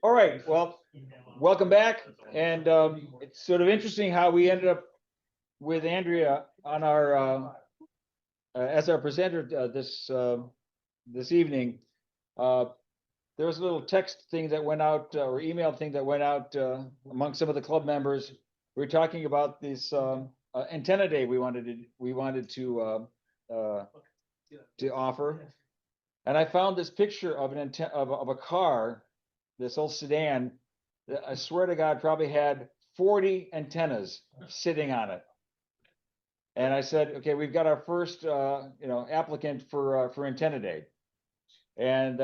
All right, well, welcome back. And it's sort of interesting how we ended up with Andrea on our as our presenter this evening. Uh, there was a little text thing that went out or email thing that went out among some of the club members. We were talking about this antenna day we wanted to offer, and I found this picture of an antenna of a car, this old sedan, that I swear to God probably had 40 antennas sitting on it. And I said, okay, we've got our first applicant for antenna day. And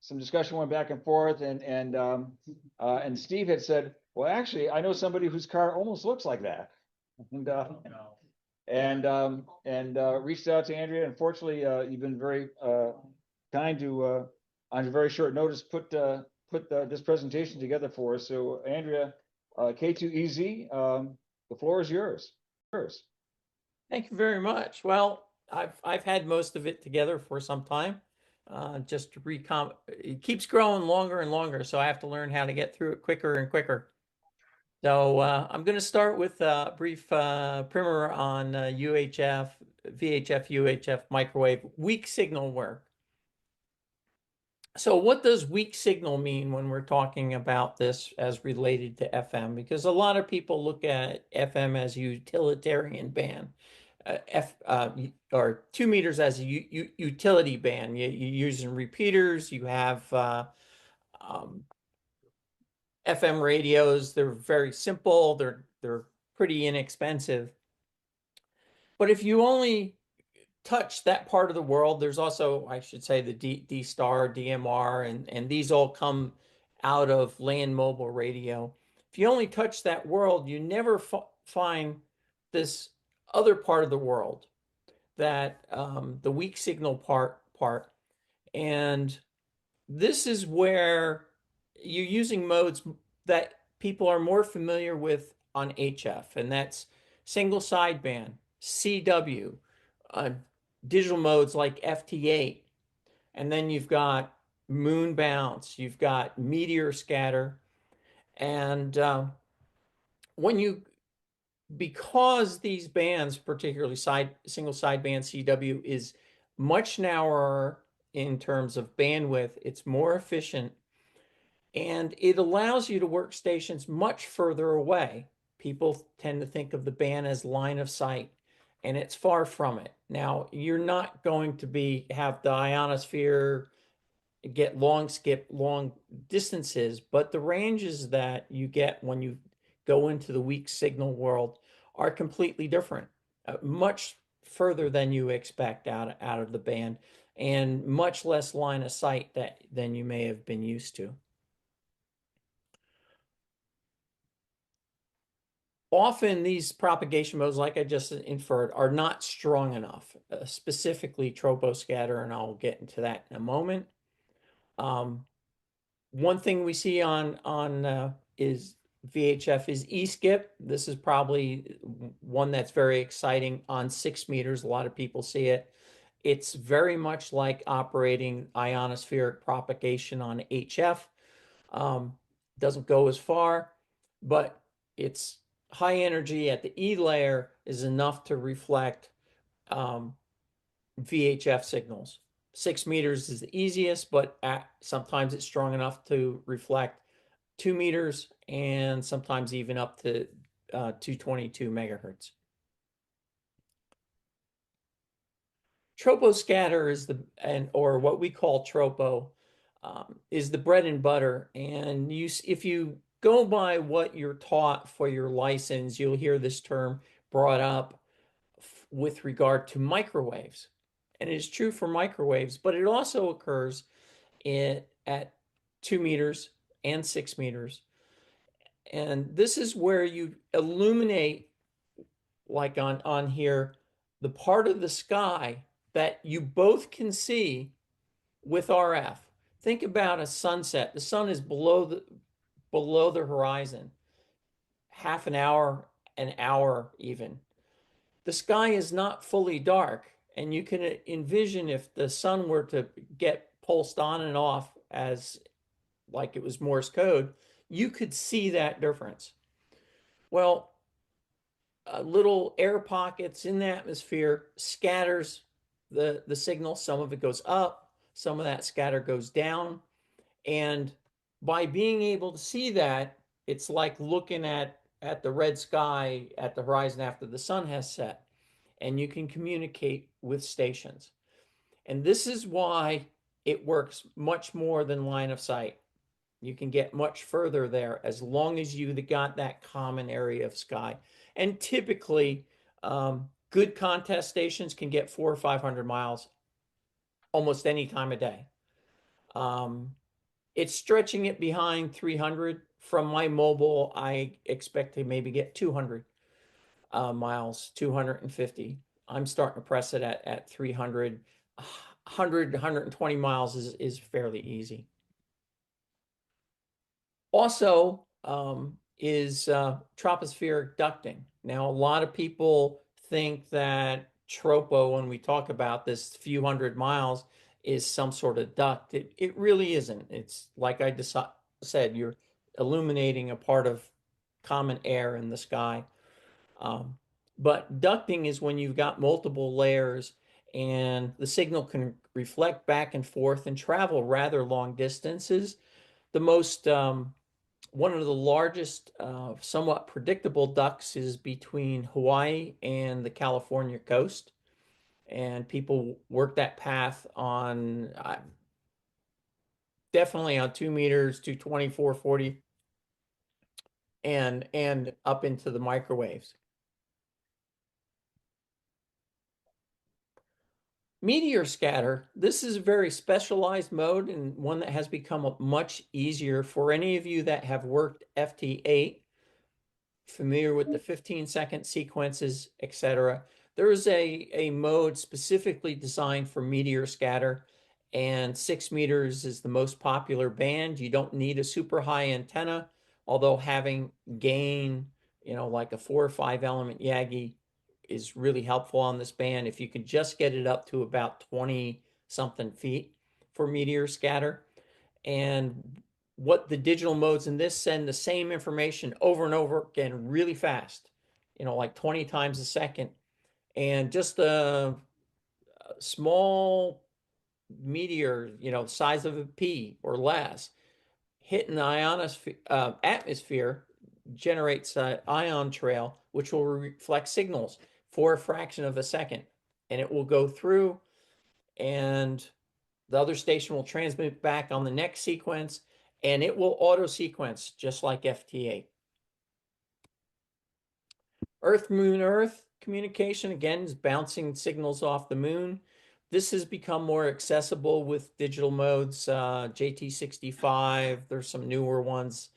some discussion went back and forth, and Steve had said, well, actually, I know somebody whose car almost looks like that. And reached out to Andrea. Unfortunately, you've been very kind to, on very short notice, put this presentation together for us. So Andrea, K2EZ, the floor is yours. Thank you very much. Well, I've had most of it together for some time. Just to it keeps growing longer and longer, so I have to learn how to get through it quicker and quicker. So I'm going to start with a brief primer on UHF, VHF, UHF microwave weak signal work. So what does weak signal mean when we're talking about this as related to FM? Because a lot of people look at FM as a utilitarian band, or 2 meters as a utility band. You're using repeaters. You have FM radios. They're very simple. They're pretty inexpensive. But if you only touch that part of the world, there's also, I should say, the D-Star, DMR, and these all come out of land mobile radio. If you only touch that world, you never find this other part of the world, that the weak signal part. And this is where you're using modes that people are more familiar with on HF, and that's single sideband, CW, digital modes like FT8, and then you've got moon bounce, you've got meteor scatter, and because these bands, particularly single sideband CW, is much narrower in terms of bandwidth, it's more efficient, and it allows you to work stations much further away. People tend to think of the band as line of sight, and it's far from it. Now, you're not going to have the ionosphere skip long distances, but the ranges that you get when you go into the weak signal world are completely different, much further than you expect out of the band, and much less line of sight than you may have been used to. Often these propagation modes, like I just inferred, are not strong enough, specifically troposcatter, and I'll get into that in a moment. One thing we see on is VHF is E-skip. This is probably one that's very exciting on 6 meters. A lot of people see it. It's very much like operating ionospheric propagation on HF. Doesn't go as far, but it's high energy at the E layer is enough to reflect VHF signals. 6 meters is the easiest, but sometimes it's strong enough to reflect 2 meters and sometimes even up to 222 megahertz. Troposcatter is or what we call tropo, is the bread and butter. And if you go by what you're taught for your license, you'll hear this term brought up with regard to microwaves. And it is true for microwaves, but it also occurs at 2 meters and 6 meters. And this is where you illuminate, like on here, the part of the sky that you both can see with RF. Think about a sunset. The sun is below the horizon, half an hour even. The sky is not fully dark, and you can envision if the sun were to get pulsed on and off as like it was Morse code, you could see that difference. Well, little air pockets in the atmosphere scatters the signal. Some of it goes up, some of that scatter goes down. And by being able to see that, it's like looking at the red sky at the horizon after the sun has set, and you can communicate with stations. And this is why it works much more than line of sight. You can get much further there as long as you got that common area of sky. And typically, good contest stations can get 400 or 500 miles almost any time of day. It's stretching it behind 300. From my mobile, I expect to maybe get 200 miles, 250. I'm starting to press it at 300. 100, 120 miles is fairly easy. Also, is tropospheric ducting. Now, a lot of people think that tropo, when we talk about this few hundred miles, is some sort of duct. It really isn't. It's like I said, you're illuminating a part of common air in the sky. But ducting is when you've got multiple layers and the signal can reflect back and forth and travel rather long distances. The most one of the largest, somewhat predictable ducts is between Hawaii and the California coast. And people work that path on definitely on 2 meters, 220, 440, and up into the microwaves. Meteor scatter, this is a very specialized mode and one that has become much easier for any of you that have worked FT8, familiar with the 15-second sequences, etc. There is a mode specifically designed for meteor scatter, and 6 meters is the most popular band. You don't need a super high antenna, although having gain, like a 4 or 5 element Yagi is really helpful on this band. If you can just get it up to about 20 something feet for meteor scatter. And what the digital modes in this send the same information over and over again really fast, like 20 times a second. And just a small meteor, size of a pea or less, hitting the ionosphere, atmosphere generates an ion trail, which will reflect signals for a fraction of a second. And it will go through, and the other station will transmit back on the next sequence, and it will auto sequence just like FT8. Earth, moon, Earth communication, again, is bouncing signals off the moon. This has become more accessible with digital modes, JT65. There's some newer ones.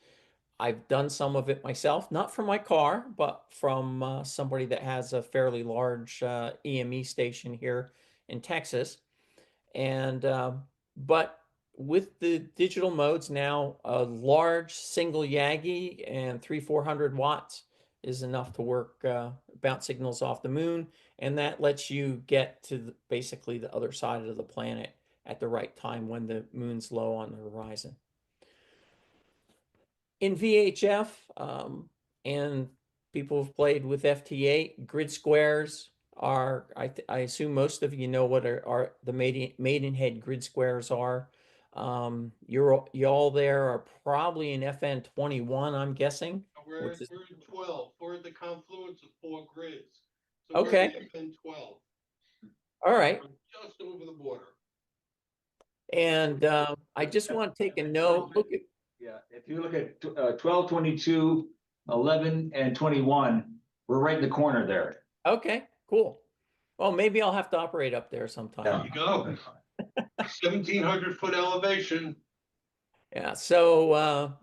I've done some of it myself, not from my car, but from somebody that has a fairly large EME station here in Texas. And but with the digital modes now, a large single Yagi and 300-400 watts is enough to work, bounce signals off the moon, and that lets you get to basically the other side of the planet at the right time when the moon's low on the horizon. In VHF, and people have played with FT8, grid squares are, I assume most of you know what are the Maidenhead grid squares are. Y'all there are probably in FN21, I'm guessing. We're in 12. We're at the confluence of 4 grids. So Okay. we're in FN12. All right. We're just over the border. And I just want to take a note. Look at, Yeah, if you look at 12, 22, 11, and 21, we're right in the corner there. okay, cool. Well, maybe I'll have to operate up there sometime. There you go. 1,700-foot elevation. Yeah, so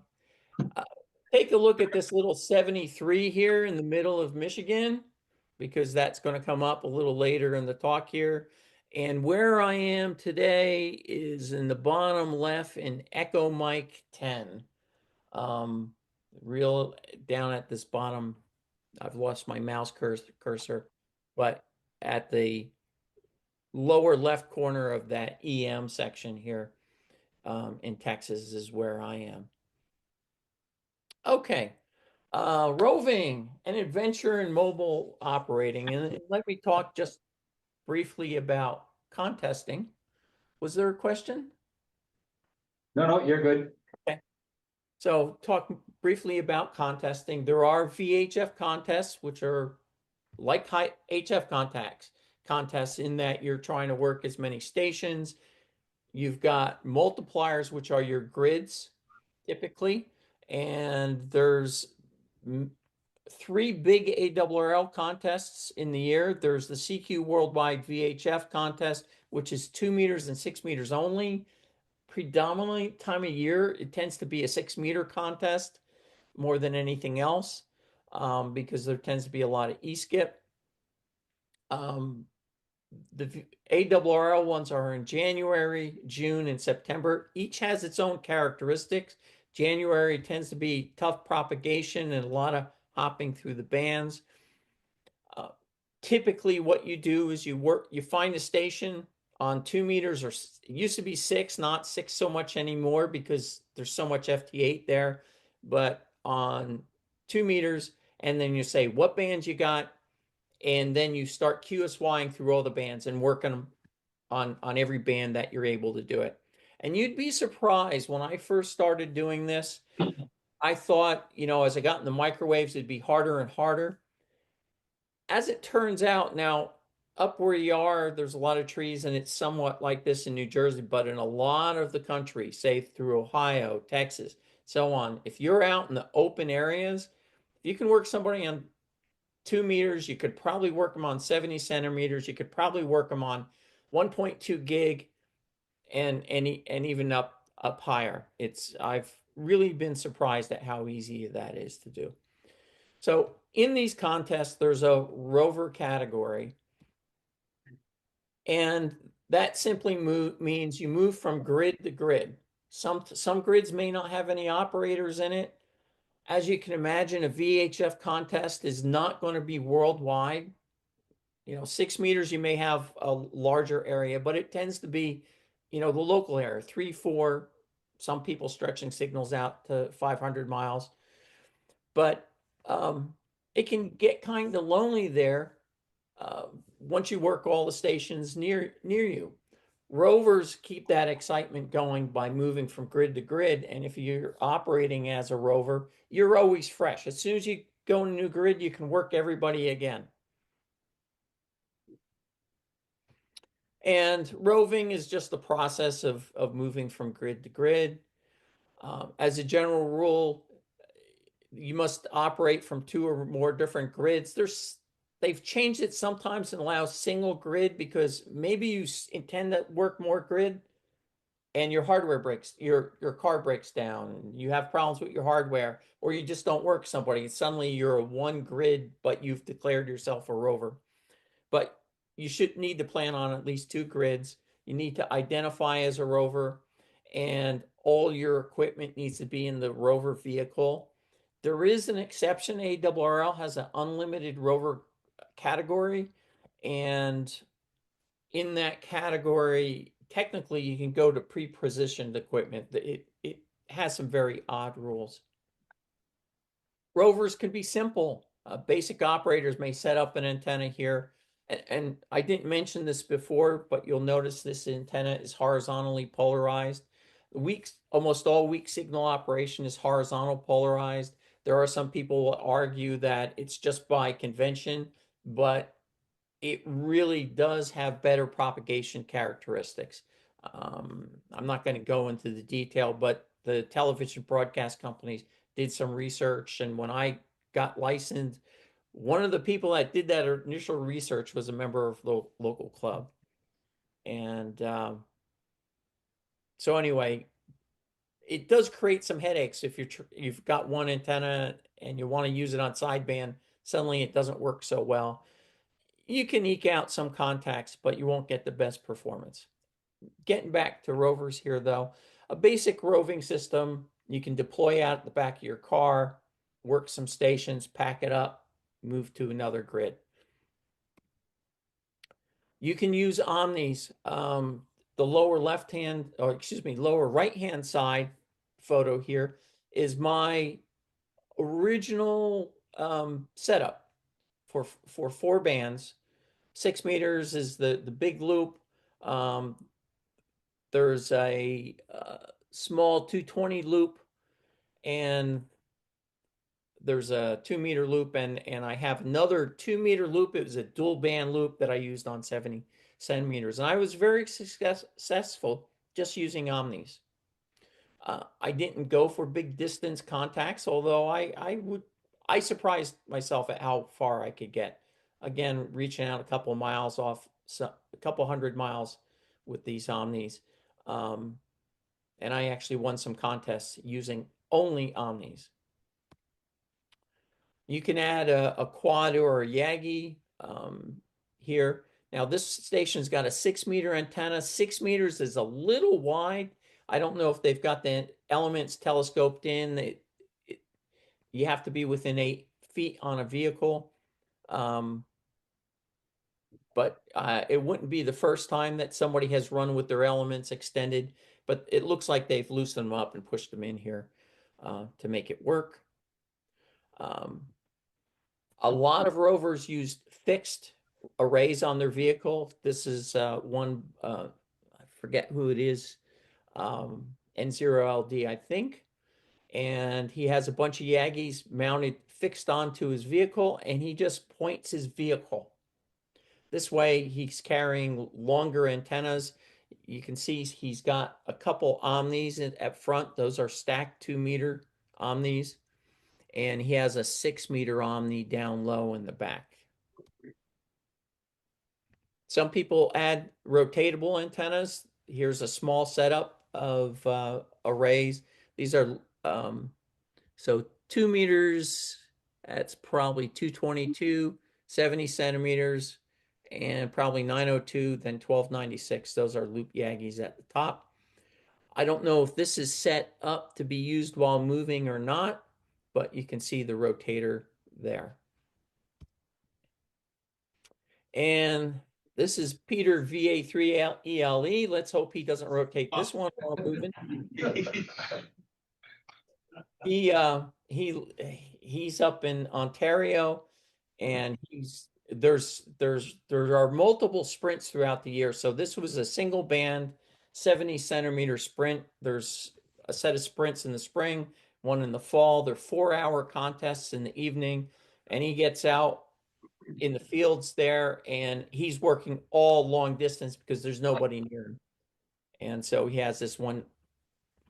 take a look at this little 73 here in the middle of Michigan, because that's going to come up a little later in the talk here. And where I am today is in the bottom left in Echo Mike 10. Real down at this bottom, I've lost my mouse cursor, but at the lower left corner of that EM section here. in Texas is where I am. Okay. Roving, an adventure in mobile operating. And let me talk just briefly about contesting. Was there a question? No, you're good. Okay. So talk briefly about contesting. There are VHF contests, which are like high HF contests in that you're trying to work as many stations. You've got multipliers, which are your grids typically, and there's three big ARRL contests in the year. There's the CQ Worldwide VHF contest, which is 2 meters and 6 meters only. Predominantly time of year, it tends to be a 6 meter contest more than anything else, because there tends to be a lot of E-skip. The ARRL ones are in January, June, and September. Each has its own characteristics. January tends to be tough propagation and a lot of hopping through the bands. Typically, what you do is you find a station on 2 meters, or it used to be 6, not 6 so much anymore because there's so much FT8 there, but on 2 meters, and then you say what bands you got, and then you start QSYing through all the bands and working on every band that you're able to do it. And you'd be surprised, when I first started doing this, I thought, as I got in the microwaves, it'd be harder and harder. As it turns out now, up where you are, there's a lot of trees, and it's somewhat like this in New Jersey, but in a lot of the country, say through Ohio, Texas, so on, if you're out in the open areas, you can work somebody on 2 meters, you could probably work them on 70 centimeters, you could probably work them on 1.2 gig, and even up higher. I've really been surprised at how easy that is to do. So in these contests, there's a rover category, and that simply means you move from grid to grid. Some grids may not have any operators in it. As you can imagine, a VHF contest is not going to be worldwide. 6 meters, you may have a larger area, but it tends to be, the local area, 3, 4, some people stretching signals out to 500 miles. But it can get kind of lonely there once you work all the stations near you. Rovers keep that excitement going by moving from grid to grid. And if you're operating as a rover, you're always fresh. As soon as you go in a new grid, you can work everybody again. And roving is just the process of moving from grid to grid. As a general rule, you must operate from 2 or more different grids. They've changed it sometimes and allow single grid because maybe you intend to work more grid and your hardware breaks, your car breaks down, you have problems with your hardware, or you just don't work somebody. Suddenly you're a 1 grid, but you've declared yourself a rover. But you should need to plan on at least 2 grids. You need to identify as a rover, and all your equipment needs to be in the rover vehicle. There is an exception. ARRL has an unlimited rover category, and in that category, technically you can go to pre-positioned equipment. It has some very odd rules. Rovers can be simple. Basic operators may set up an antenna here. And I didn't mention this before, but you'll notice this antenna is horizontally polarized. Almost all weak signal operation is horizontal polarized. There are some people who argue that it's just by convention, but it really does have better propagation characteristics. I'm not going to go into the detail, but the television broadcast companies did some research, and when I got licensed, one of the people that did that initial research was a member of the local club. And so anyway, it does create some headaches if you've got one antenna and you want to use it on sideband. Suddenly it doesn't work so well. You can eke out some contacts, but you won't get the best performance. Getting back to rovers here, though, a basic roving system, you can deploy out the back of your car, work some stations, pack it up, move to another grid. You can use omnis. The the lower left hand, or excuse me, lower right hand side photo here is my original setup for 4 bands. 6 meters is the big loop. There's a small 220 loop, and there's a 2 meter loop, and I have another 2 meter loop. It was a dual band loop that I used on 70 centimeters, and I was very successful just using omnis. I didn't go for big distance contacts, although I surprised myself at how far I could get. Again, reaching out a couple miles off, a couple 100 miles with these omnis. And I actually won some contests using only omnis. You can add a quad or a Yagi here. Now this station's got a 6 meter antenna. 6 meters is a little wide. I don't know if they've got the elements telescoped in. You have to be within 8 feet on a vehicle. But it wouldn't be the first time that somebody has run with their elements extended, but it looks like they've loosened them up and pushed them in here to make it work. A lot of rovers used fixed arrays on their vehicle. This is one, I forget who it is, N0LD, I think. And he has a bunch of Yagis mounted fixed onto his vehicle, and he just points his vehicle. This way he's carrying longer antennas. You can see he's got a couple omnis at front. Those are stacked 2 meter omnis. And he has a 6 meter omni down low in the back. Some people add rotatable antennas. Here's a small setup of arrays. These are, so 2 meters, that's probably 222, 70 centimeters, and probably 902, then 1296. Those are loop Yagis at the top. I don't know if this is set up to be used while moving or not, but you can see the rotator there. And this is Peter VA3ELE. Let's hope he doesn't rotate this one while moving. He's up in Ontario, and there are multiple sprints throughout the year. So this was a single band 70 centimeter sprint. There's a set of sprints in the spring, one in the fall. They're 4-hour contests in the evening, and he gets out in the fields there, and he's working all long distance because there's nobody near him. And so he has this one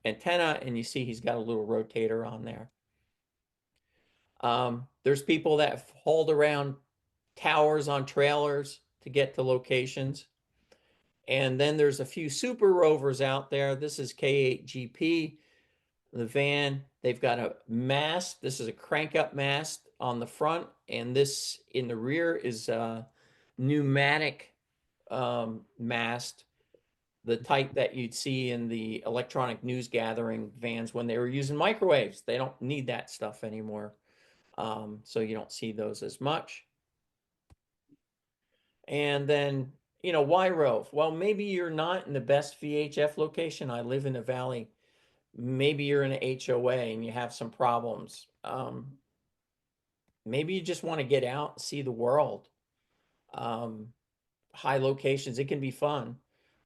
antenna, and you see he's got a little rotator on there. There's people that have hauled around towers on trailers to get to locations. And then there's a few super rovers out there. This is K8GP, the van. They've got a mast. This is a crank up mast on the front, and this in the rear is a pneumatic mast, the type that you'd see in the electronic news gathering vans when they were using microwaves. They don't need that stuff anymore. So you don't see those as much. And then, why rove? Well, maybe you're not in the best VHF location. I live in a valley. Maybe you're in an HOA and you have some problems. Maybe you just want to get out and see the world. High locations, it can be fun.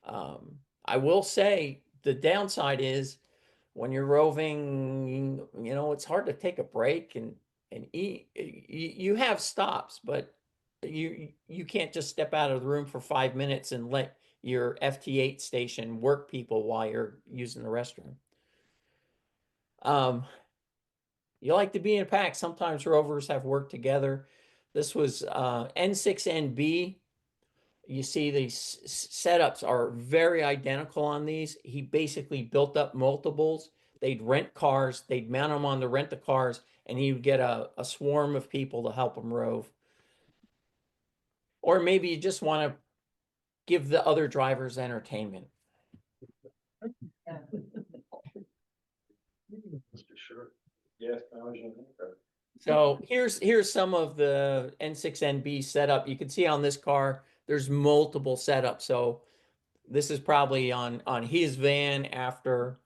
I will say the downside is when you're roving, it's hard to take a break and eat. You have stops, but you can't just step out of the room for 5 minutes and let your FT8 station work people while you're using the restroom. You like to be in a pack. Sometimes rovers have worked together. This was N6NB. You see these setups are very identical on these. He basically built up multiples. They'd rent cars, they'd mount them on the rent-a-cars, and he would get a swarm of people to help him rove. Or maybe you just want to give the other drivers entertainment. So here's some of the N6NB setup. You can see on this car, there's multiple setups. So This is probably on his van after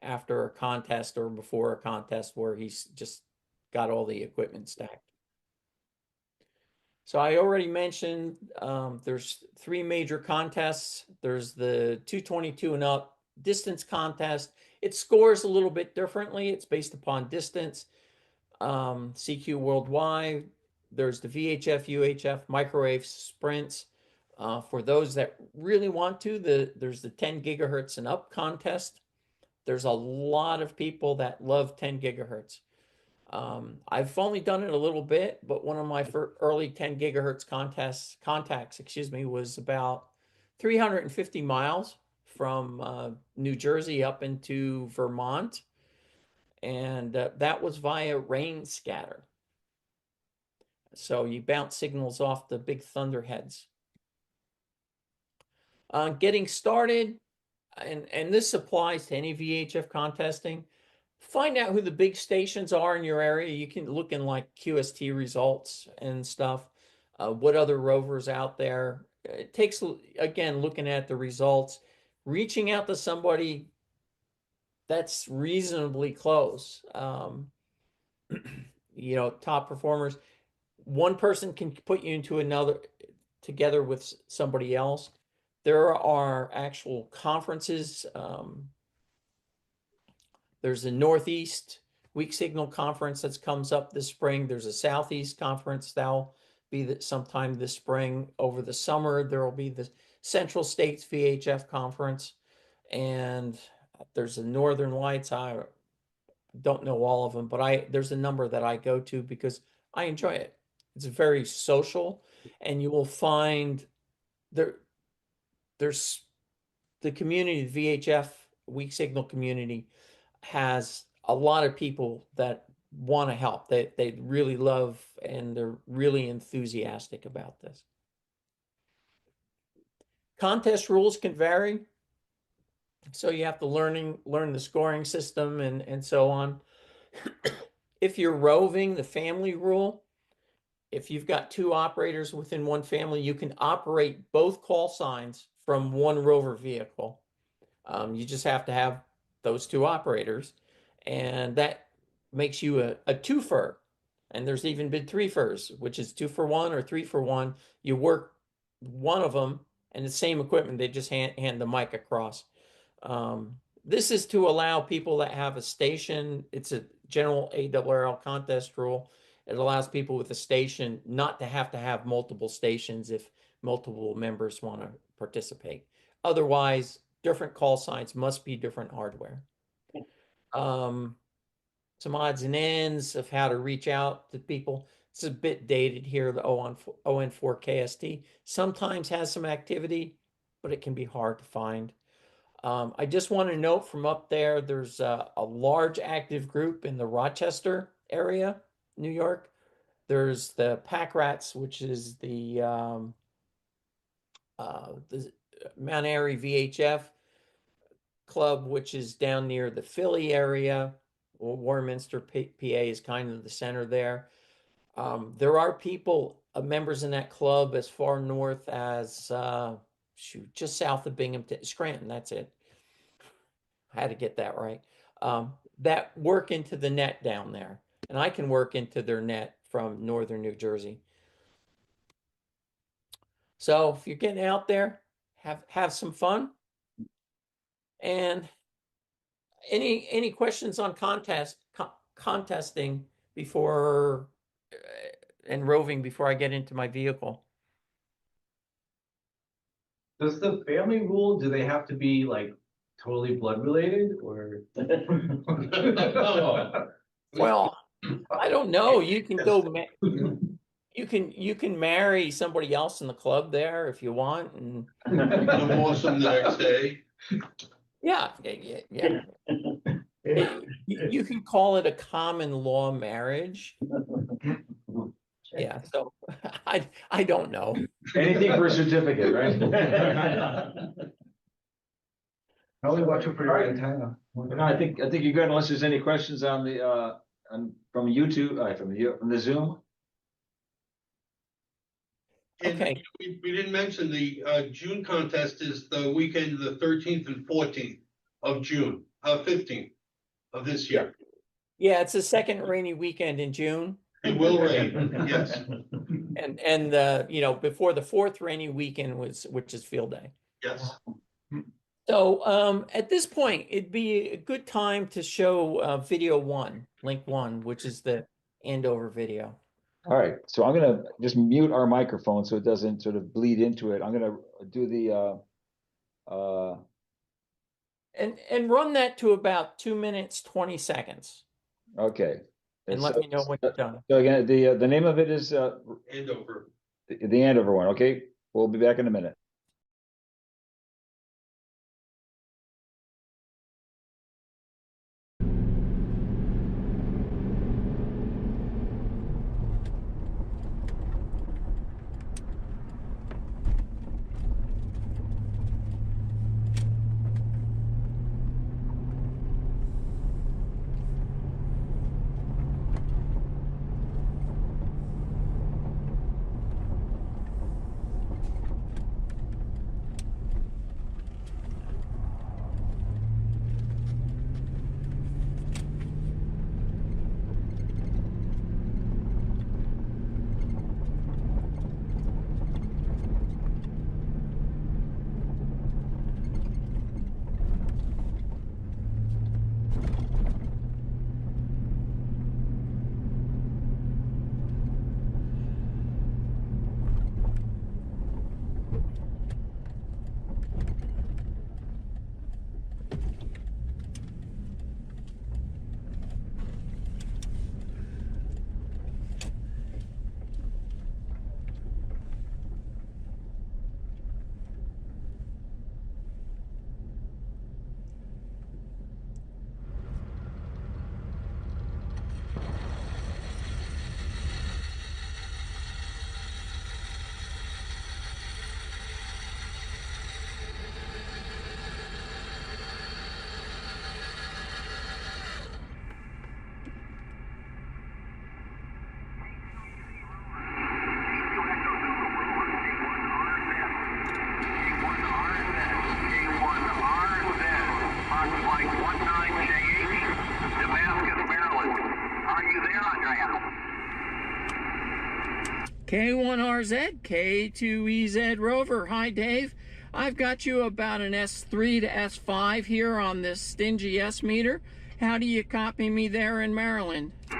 a contest or before a contest where he's just got all the equipment stacked. So I already mentioned there's 3 major contests. There's the 222 and up distance contest. It scores a little bit differently. It's based upon distance. CQ Worldwide. There's the VHF, UHF, microwave sprints. For those that really want to, there's the 10 gigahertz and up contest. There's a lot of people that love 10 gigahertz. I've only done it a little bit, but one of my early 10 gigahertz contacts, was about 350 miles from New Jersey up into Vermont. And that was via rain scatter. So you bounce signals off the big thunderheads. Getting started, and this applies to any VHF contesting. Find out who the big stations are in your area. You can look in like QST results and stuff. What other rovers out there? It takes, again, looking at the results, reaching out to somebody that's reasonably close. Top performers. One person can put you into another together with somebody else. There are actual conferences. There's a Northeast Weak Signal Conference that comes up this spring. There's a Southeast Conference that'll be sometime this spring. Over the summer, there will be the Central States VHF Conference. And there's a Northern Lights. I don't know all of them, but there's a number that I go to because I enjoy it. It's very social, and you will find there's the community, the VHF Weak Signal community has a lot of people that want to help. They really love and they're really enthusiastic about this. Contest rules can vary. So you have to learn the scoring system and so on. If you're roving, the family rule, if you've got 2 operators within one family, you can operate both call signs from one rover vehicle. You just have to have those 2 operators, and that makes you a twofer. And there's even been 3-fers, which is 2 for 1 or 3 for 1. You work one of them and the same equipment, they just hand the mic across. This is to allow people that have a station. It's a general ARRL contest rule. It allows people with a station not to have multiple stations if multiple members want to participate. Otherwise, different call signs must be different hardware. Some odds and ends of how to reach out to people. It's a bit dated here. The ON4 KST sometimes has some activity, but it can be hard to find. I just want to note from up there, there's a large active group in the Rochester area, New York. There's the Pack Rats, which is the Mount Airy VHF Club, which is down near the Philly area. Warminster, PA is kind of the center there. There are people, members in that club as far north as, just south of Binghamton, Scranton, that's it. I had to get that right. That work into the net down there. And I can work into their net from northern New Jersey. So if you're getting out there, have some fun. And any questions on contesting before and roving before I get into my vehicle? Does the family rule, do they have to be like totally blood related or? Well, I don't know. You can go, you can marry somebody else in the club there if you want, and Divorce them the next day. yeah. You can call it a common law marriage. Yeah, so I don't know. Anything for a certificate, right? Probably watching for your antenna. No, I think you're good unless there's any questions on the from YouTube, from the Zoom. And Okay. we didn't mention the June contest is the weekend, the 13th and 14th of June, 15th of this year. Yeah, it's the second rainy weekend in June. It will rain, yes. And you know, before the fourth rainy weekend which is field day. Yes. So at this point, it'd be a good time to show video one, link one, which is the Andover video. All right, so I'm gonna just mute our microphone so it doesn't sort of bleed into it. I'm gonna do the And run that to about 2 minutes, 20 seconds. okay. And let me know when you're done. So again, the name of it is Andover. the Andover one. Okay, we'll be back in a minute. K1RZ, K2EZ Rover. Hi, Dave. I've got you about an S3 to S5 here on this stingy S meter. How do you copy me there in Maryland? Yeah,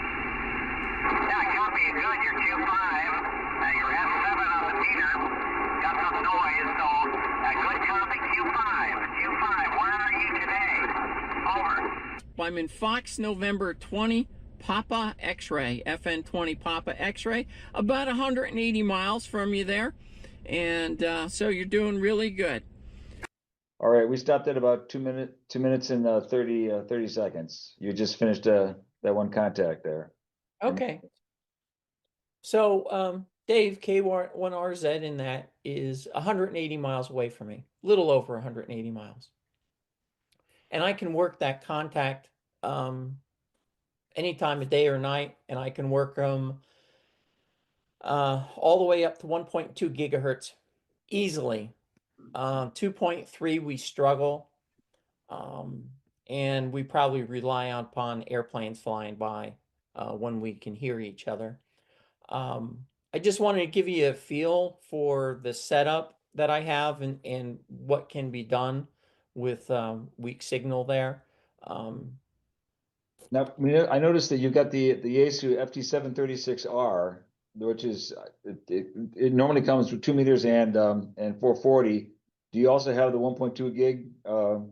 copy you good. You're Q5. You're S7 on the meter. Got some noise, so good copy Q5. Q5, where are you today? Over. I'm in Fox November 20, Papa X-ray, FN20 Papa X-ray, about 180 miles from you there. And so you're doing really good. All right, we stopped at about 2 minutes and 30 seconds. You just finished that one contact there. Okay. So Dave, K1RZ in that is 180 miles away from me, a little over 180 miles. And I can work that contact any time of day or night, and I can work them all the way up to 1.2 gigahertz easily. 2.3 we struggle, and we probably rely upon airplanes flying by when we can hear each other. I just wanted to give you a feel for the setup that I have and what can be done with weak signal there. Now, I noticed that you've got the Yaesu FT736R, which is it normally comes with 2 meters and 440. Do you also have the 1.2 gig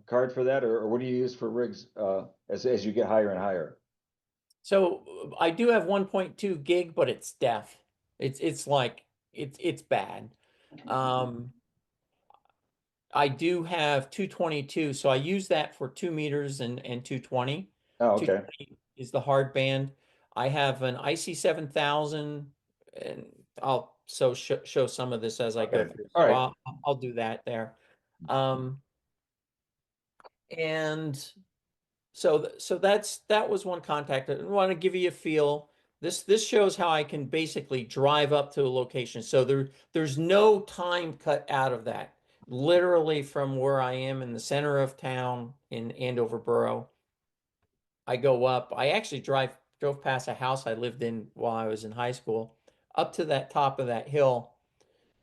card for that, or what do you use for rigs as you get higher and higher? So I do have 1.2 gig, but it's deaf. It's like it's bad. I do have 222, so I use that for 2 meters and 220. Oh, okay. 220 is the hard band. I have an IC7000, and I'll show some of this as I go Okay. through. All So right. I'll do that there. And so that was one contact. I want to give you a feel This shows how I can basically drive up to a location. So there's no time cut out of that. Literally from where I am in the center of town in Andover Borough, I go up. I actually drove past a house I lived in while I was in high school, up to that top of that hill,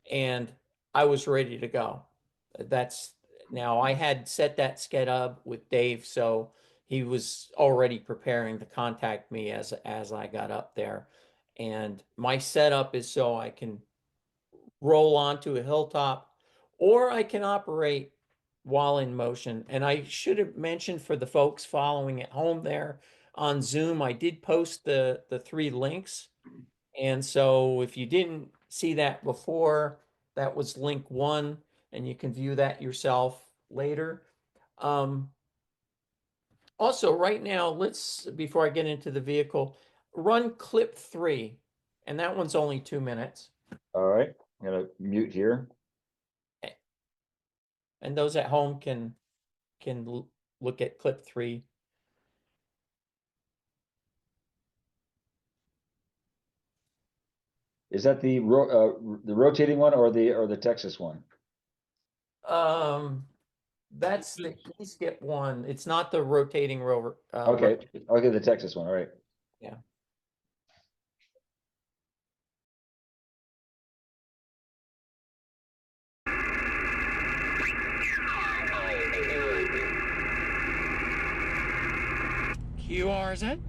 and I was ready to go. That's now I had set that sked up with Dave, so he was already preparing to contact me as I got up there. And my setup is so I can roll onto a hilltop or I can operate while in motion. And I should have mentioned for the folks following at home there on Zoom, I did post the 3 links. And so if you didn't see that before, that was link 1, and you can view that yourself later. Also, right now, before I get into the vehicle, run clip 3, and that one's only 2 minutes. All right, I'm gonna mute here. And those at home can look at clip 3. Is that the rotating one or the Texas one? That's the E-skip one. It's not the rotating rover. Okay, okay, the Texas one, all right. Yeah. QRZ?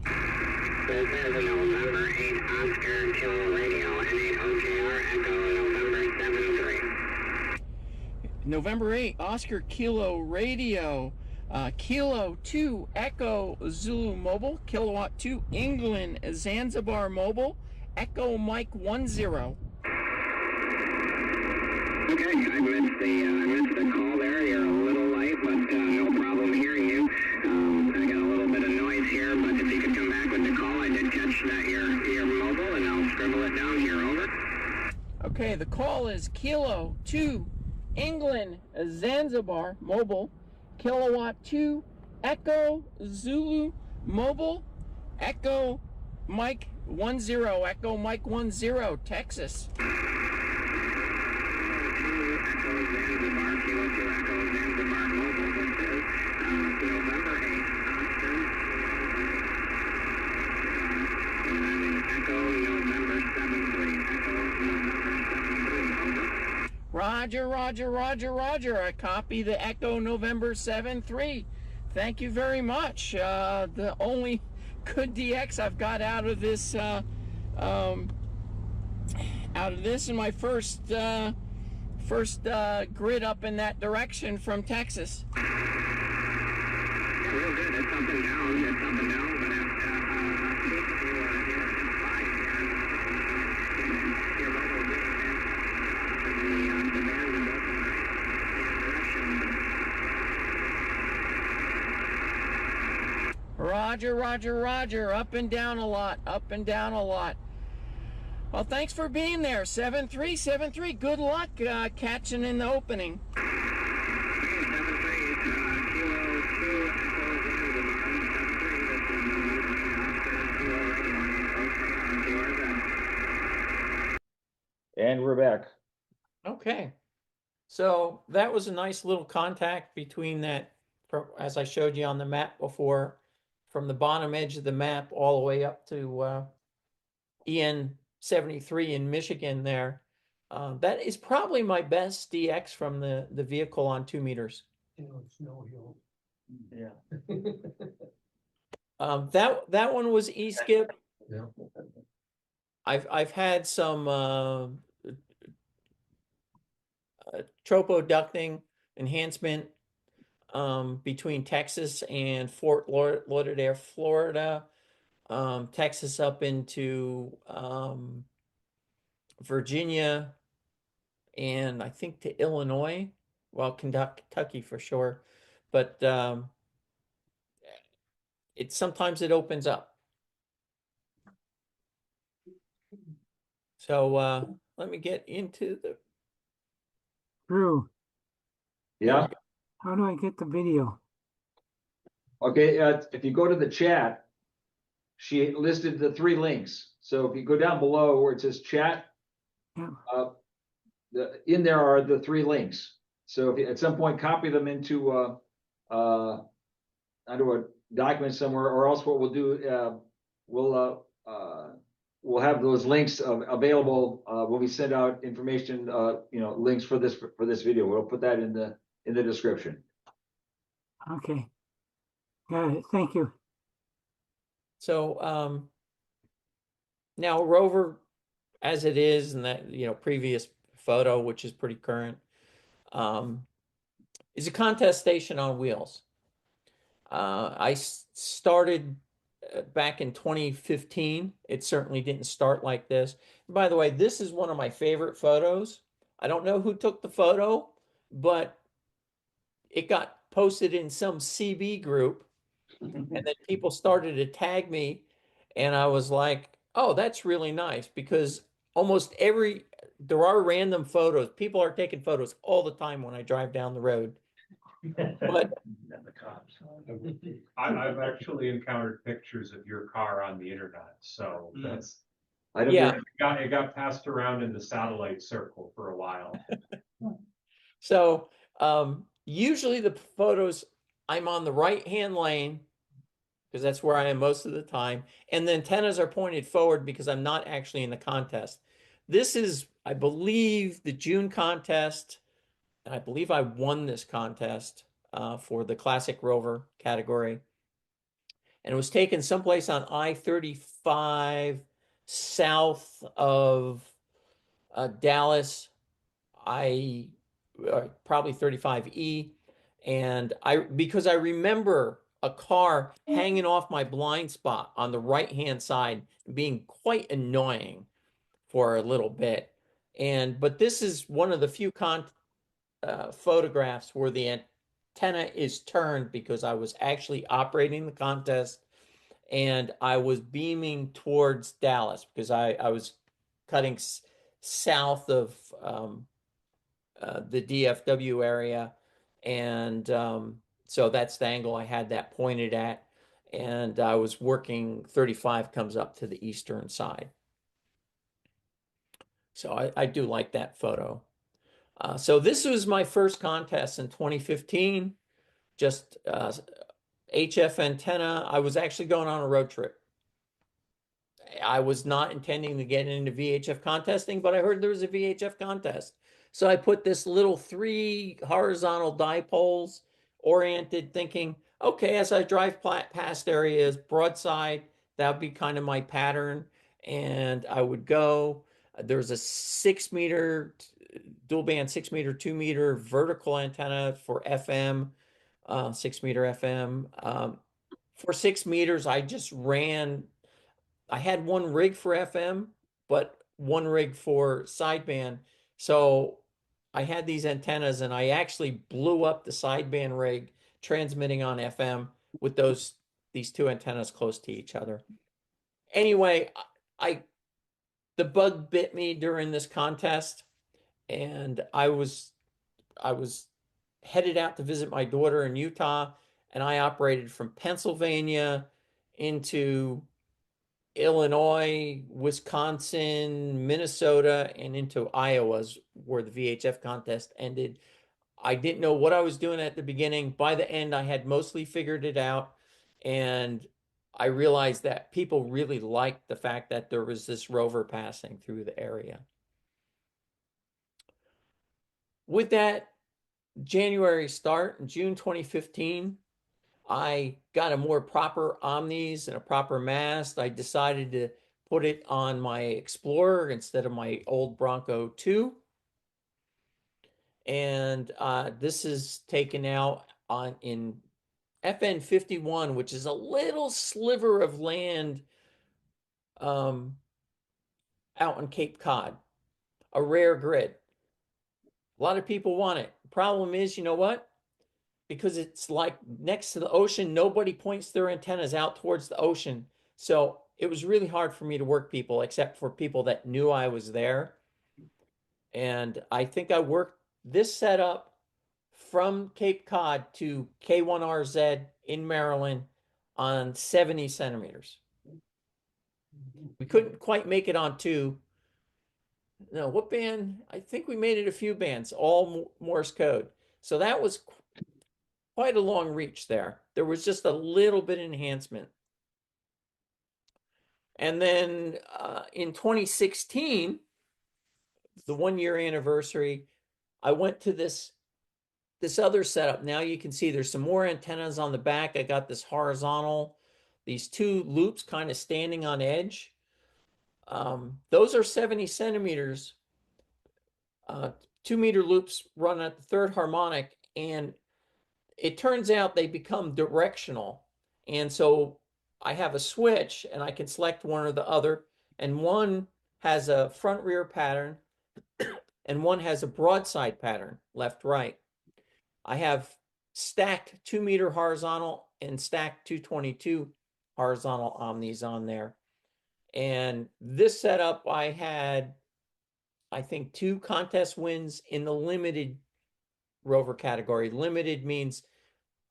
November 8 Oscar Kilo Radio, N8 OJR, Echo November 73. November 8, Oscar Kilo Radio, Kilo 2 Echo Zulu Mobile, Kilowatt 2 England Zanzibar Mobile, Echo Mike 10. Okay, I missed the call there. You're a little light, but no problem hearing you. I got a little bit of noise here, but if you could come back with the call, I did catch that you're mobile, and I'll scribble it down here. Over. Okay, the call is Kilo 2 England Zanzibar Mobile, Kilowatt 2 Echo Zulu Mobile, Echo Mike 10, Echo Mike 10, Texas. Roger. I copy the Echo November 7-3. Thank you very much. The only good DX I've got out of this in my first grid up in that direction from Texas. Yeah, real good. It's up and down. But Roger. Up and down a lot. Well, thanks for being there. 7-3. Good luck catching in the opening. And we're back. Okay. So that was a nice little contact between that, as I showed you on the map before, from the bottom edge of the map all the way up to EN 73 in Michigan there. That is probably my best DX from the vehicle on 2 meters. Yeah. That one was E-skip. Yeah. I've had some tropo ducting enhancement between Texas and Fort Lauderdale, Florida, Texas up into Virginia, and I think to Illinois, well, Kentucky for sure, but sometimes it opens up. So let me get into the. Drew, Yeah, how do I get the video? okay, if you go to the chat, she listed the 3 links. So if you go down below where it says chat, Yeah. in there are the 3 links. So if you, at some point, copy them into onto a document somewhere, or else what we'll do, we'll have those links available when we send out information, links for this video. We'll put that in the description. Okay. Got it. Thank you. So now Rover, as it is in that previous photo, which is pretty current, is a contest station on wheels. I started back in 2015. It certainly didn't start like this. And by the way, this is one of my favorite photos. I don't know who took the photo, but it got posted in some CB group, and then people started to tag me, and I was like, oh, that's really nice, because there are random photos. People are taking photos all the time when I drive down the road. But The cops. I've actually encountered pictures of your car on the internet, so that's, I don't Yeah. it got passed around in the satellite circle for a while. So usually the photos, I'm on the right-hand lane because that's where I am most of the time. And the antennas are pointed forward because I'm not actually in the contest. This is, I believe, the June contest. And I believe I won this contest for the Classic Rover category. And it was taken someplace on I-35 south of Dallas. Probably 35E. And because I remember a car hanging off my blind spot on the right-hand side being quite annoying for a little bit. But this is one of the few photographs where the antenna is turned, because I was actually operating the contest and I was beaming towards Dallas because I was cutting south of the DFW area. And so that's the angle I had that pointed at. And I was working 35 comes up to the eastern side. So I do like that photo. So this was my first contest in 2015, just HF antenna. I was actually going on a road trip. I was not intending to get into VHF contesting, but I heard there was a VHF contest. So I put this little 3 horizontal dipoles oriented, thinking, okay, as I drive past areas, broadside, that would be kind of my pattern. And I would go. There's a 6-meter dual band, 6-meter, 2-meter vertical antenna for FM, 6-meter FM. For 6 meters, I just ran. I had 1 rig for FM, but 1 rig for sideband. So I had these antennas, and I actually blew up the sideband rig transmitting on FM with these 2 antennas close to each other. Anyway, the bug bit me during this contest, and I was headed out to visit my daughter in Utah, and I operated from Pennsylvania into Illinois, Wisconsin, Minnesota, and into Iowa, where the VHF contest ended. I didn't know what I was doing at the beginning. By the end, I had mostly figured it out. And I realized that people really liked the fact that there was this rover passing through the area. With that January start, in June 2015, I got a more proper Omnis and a proper mast. I decided to put it on my Explorer instead of my old Bronco 2. And this is taken out in FN 51, which is a little sliver of land out in Cape Cod, a rare grid. A lot of people want it. The problem is, you know what? Because it's like next to the ocean, nobody points their antennas out towards the ocean. So it was really hard for me to work people, except for people that knew I was there. And I think I worked this setup from Cape Cod to K1RZ in Maryland on 70 centimeters. We couldn't quite make it on 2. No, what band? I think we made it a few bands, all Morse code. So that was quite a long reach there. There was just a little bit enhancement. And then in 2016, the 1-year anniversary, I went to this other setup. Now you can see there's some more antennas on the back. I got this horizontal, these 2 loops kind of standing on edge. Those are 70 centimeters. 2-meter loops run at the 3rd harmonic, and it turns out they become directional. And so I have a switch and I can select one or the other, and one has a front rear pattern and one has a broadside pattern, left, right. I have stacked 2-meter horizontal and stacked 222 horizontal omnis on there. And this setup, I had, I think, 2 contest wins in the limited Rover category. Limited means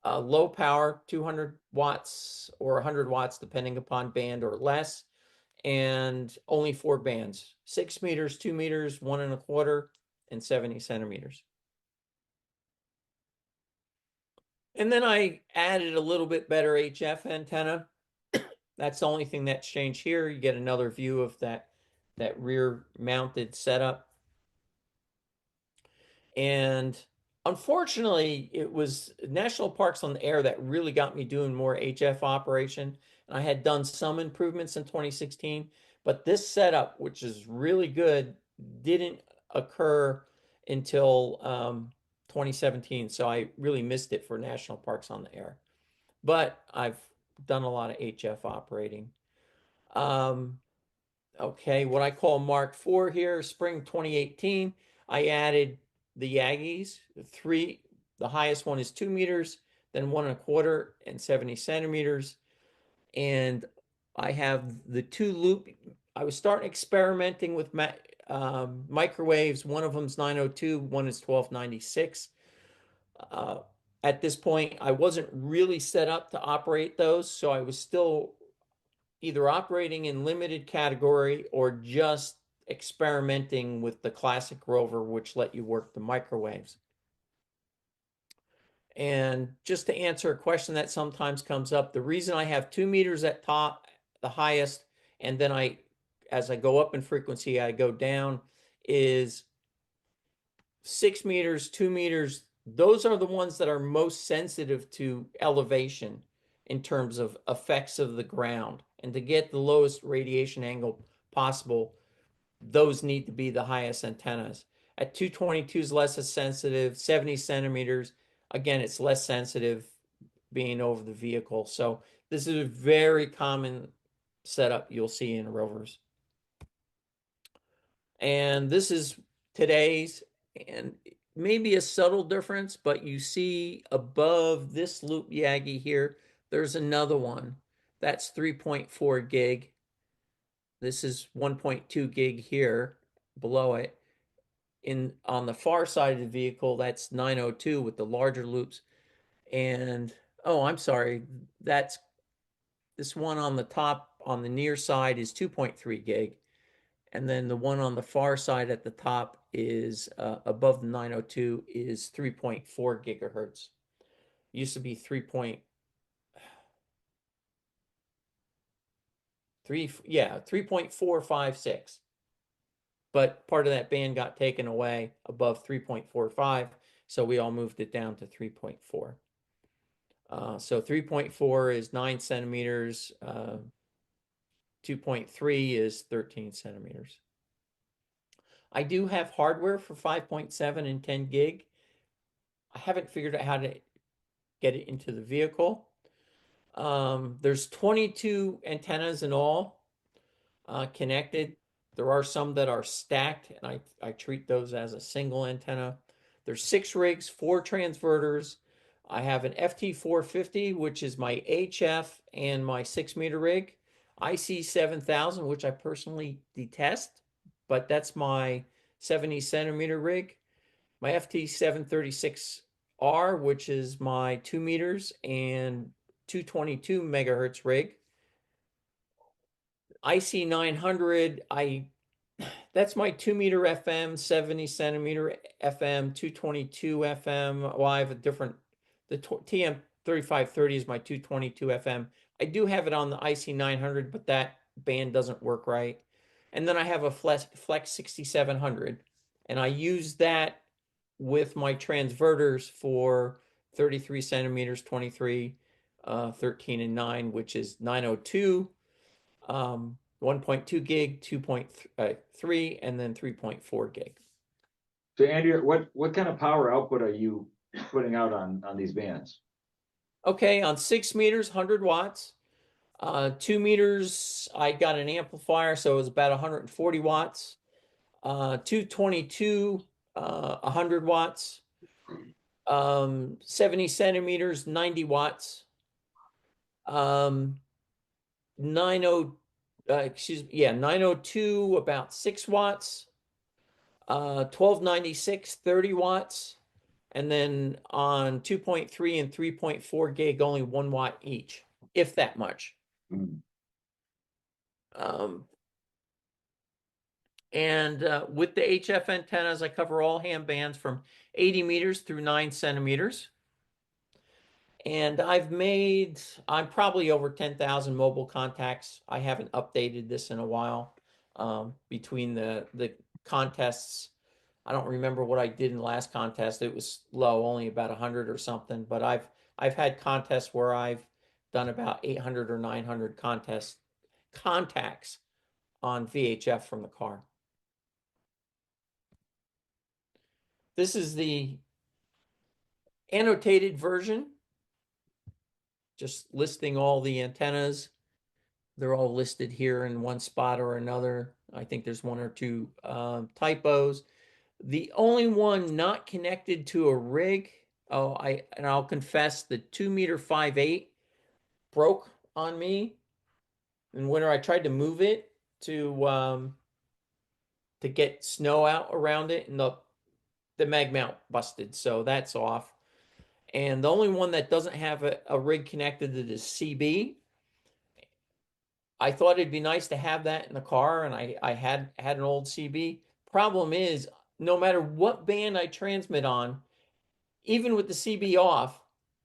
low power, 200 watts or 100 watts, depending upon band, or less, and only 4 bands: 6 meters, 2 meters, 1 1/4, and 70 centimeters. And then I added a little bit better HF antenna. That's the only thing that's changed here. You get another view of that rear mounted setup. And unfortunately, it was National Parks on the Air that really got me doing more HF operation. And I had done some improvements in 2016, but this setup, which is really good, didn't occur until 2017. So I really missed it for National Parks on the Air. But I've done a lot of HF operating. Okay, what I call Mark IV here, spring 2018, I added the Yagis, 3, the highest one is 2 meters, then 1 1/4 and 70 centimeters. And I have the 2 loop. I was starting experimenting with microwaves. One of them's 902, one is 1296. At this point, I wasn't really set up to operate those, so I was still either operating in limited category or just experimenting with the classic Rover, which let you work the microwaves. And just to answer a question that sometimes comes up, the reason I have 2 meters at top, the highest, and then as I go up in frequency, I go down, is 6 meters, 2 meters. Those are the ones that are most sensitive to elevation in terms of effects of the ground. And to get the lowest radiation angle possible, those need to be the highest antennas. At 222 is less sensitive, 70 centimeters, again, it's less sensitive being over the vehicle. So this is a very common setup you'll see in Rovers. And this is today's, and maybe a subtle difference, but you see above this loop Yagi here, there's another one. That's 3.4 gig. This is 1.2 gig here below it. On the far side of the vehicle, that's 902 with the larger loops. And oh, I'm sorry, that's this one on the top on the near side is 2.3 gig. And then the one on the far side at the top is above the 902 is 3.4 gigahertz. Used to be 3.456. But part of that band got taken away above 3.45, so we all moved it down to 3.4. So 3.4 is 9 centimeters. 2.3 is 13 centimeters. I do have hardware for 5.7 and 10 gig. I haven't figured out how to get it into the vehicle. There's 22 antennas in all connected. There are some that are stacked, and I treat those as a single antenna. There's 6 rigs, 4 transverters. I have an FT450, which is my HF and my 6-meter rig. IC7000, which I personally detest, but that's my 70 centimeter rig. My FT736R, which is my 2 meters and 222 megahertz rig. IC 900, that's my 2-meter FM, 70 centimeter FM, 222 FM. Well, I have a different, the TM 3530 is my 222 FM. I do have it on the IC 900, but that band doesn't work right. And then I have a Flex 6700, and I use that with my transverters for 33 centimeters, 23, 13 and 9, which is 902, 1.2 gig, 2.3, and then 3.4 gig. So Andrea, what kind of power output are you putting out on these bands? Okay, on 6 meters, 100 watts. 2 meters, I got an amplifier, so it was about 140 watts. 222, 100 watts. 70 centimeters, 90 watts. 902, about 6 watts. 1296, 30 watts. And then on 2.3 and 3.4 gig, only 1 watt each, if that much. Mm. With the HF antennas, I cover all ham bands from 80 meters through 9 centimeters. And I'm probably over 10,000 mobile contacts. I haven't updated this in a while. Between the contests, I don't remember what I did in the last contest. It was low, only about 100 or something. But I've had contests where I've done about 800 or 900 contacts on VHF from the car. This is the annotated version, just listing all the antennas. They're all listed here in one spot or another. I think there's 1 or 2 typos. The only one not connected to a rig, I'll confess, the 2-meter 5/8 broke on me. And when I tried to move it to get snow out around it, and the mag mount busted, so that's off. And the only one that doesn't have a rig connected to the CB, I thought it'd be nice to have that in the car, and I had an old CB. Problem is, no matter what band I transmit on, even with the CB off,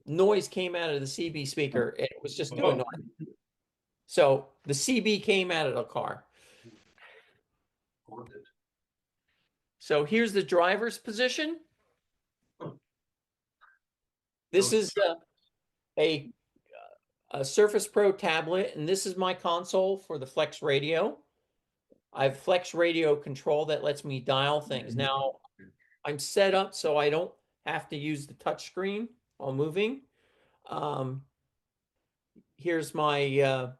noise came out of the CB speaker. And it was just too annoying. So the CB came out of the car. So here's the driver's position. This is a Surface Pro tablet, and this is my console for the Flex Radio. I have Flex Radio control that lets me dial things. Now, I'm set up so I don't have to use the touch screen while moving. Here's my,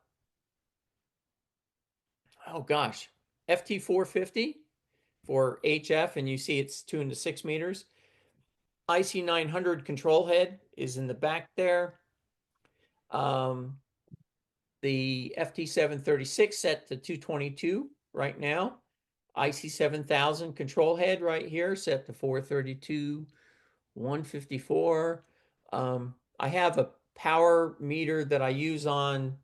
FT450 for HF, and you see it's tuned to 6 meters. IC 900 control head is in the back there. The FT736 set to 222 right now. IC 7000 control head right here set to 432, 154. I have a power meter that I use on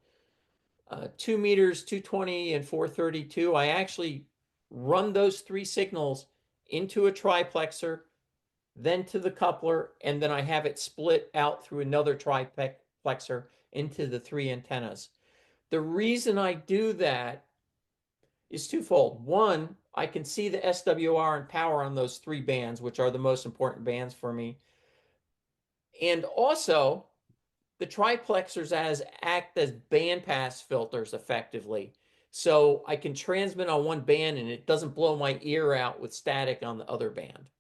2 meters, 220, and 432. I actually run those 3 signals into a triplexer, then to the coupler, and then I have it split out through another triplexer into the 3 antennas. The reason I do that is twofold. One, I can see the SWR and power on those 3 bands, which are the most important bands for me. And also, the triplexers act as bandpass filters effectively. So I can transmit on one band and it doesn't blow my ear out with static on the other band.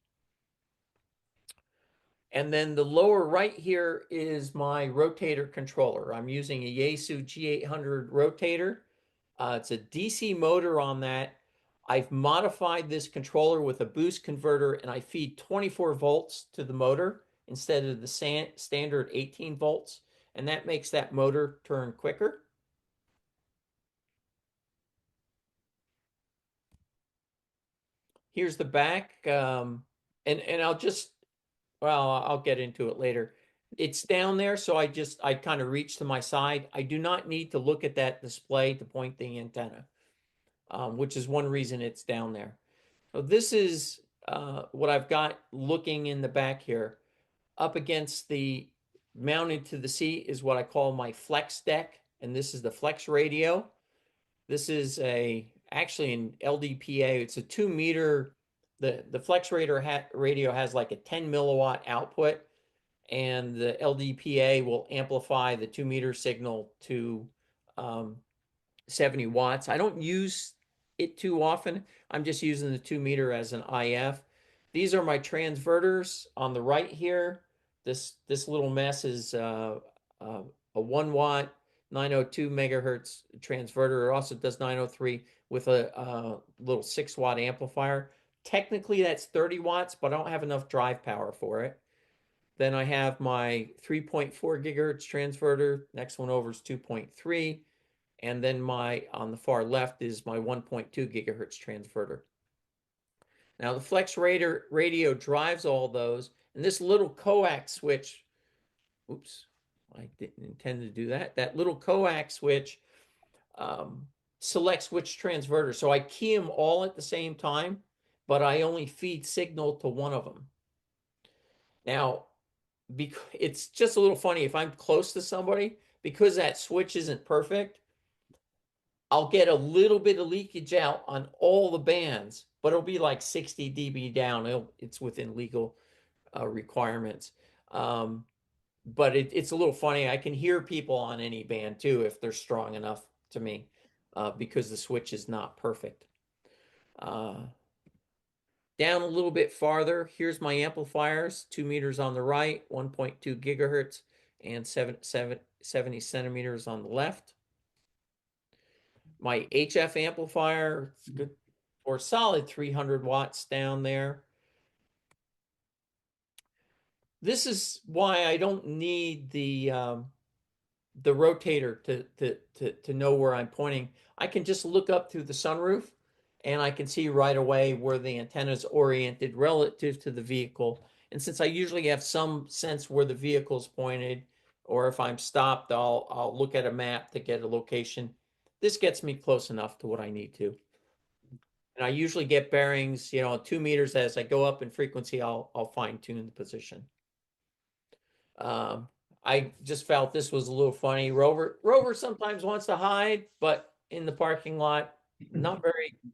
And then the lower right here is my rotator controller. I'm using a Yaesu G800 rotator. It's a DC motor on that. I've modified this controller with a boost converter, and I feed 24 volts to the motor instead of the standard 18 volts. And that makes that motor turn quicker. Here's the back. And I'll get into it later. It's down there, so I kind of reach to my side. I do not need to look at that display to point the antenna, which is one reason it's down there. So this is what I've got looking in the back here. Up against the mounted to the seat is what I call my flex deck, and this is the flex radio. This is actually an LDPA. It's a 2 meter. The flex radio has like a 10 milliwatt output, and the LDPA will amplify the 2 meter signal to 70 watts. I don't use it too often. I'm just using the 2 meter as an IF. These are my transverters on the right here. This little mess is a 1 watt 902 megahertz transverter. It also does 903 with a little 6 watt amplifier. Technically that's 30 watts, but I don't have enough drive power for it. Then I have my 3.4 gigahertz transverter. Next one over is 2.3. And then on the far left is my 1.2 gigahertz transverter. Now the flex radio drives all those, and this little coax switch, oops, I didn't intend to do that. That little coax switch selects which transverter. So I key them all at the same time, but I only feed signal to one of them. Now, it's just a little funny if I'm close to somebody, because that switch isn't perfect, I'll get a little bit of leakage out on all the bands, but it'll be like 60 dB down. It's within legal requirements. But it's a little funny. I can hear people on any band too if they're strong enough to me, because the switch is not perfect. Down a little bit farther, here's my amplifiers, 2 meters on the right, 1.2 gigahertz, and 70 centimeters on the left. My HF amplifier, it's good for solid 300 watts down there. This is why I don't need the rotator to know where I'm pointing. I can just look up through the sunroof, and I can see right away where the antenna is oriented relative to the vehicle. And since I usually have some sense where the vehicle's pointed, or if I'm stopped, I'll look at a map to get a location. This gets me close enough to what I need to. And I usually get bearings, 2 meters. As I go up in frequency, I'll fine tune the position. I just felt this was a little funny. Rover sometimes wants to hide, but in the parking lot, not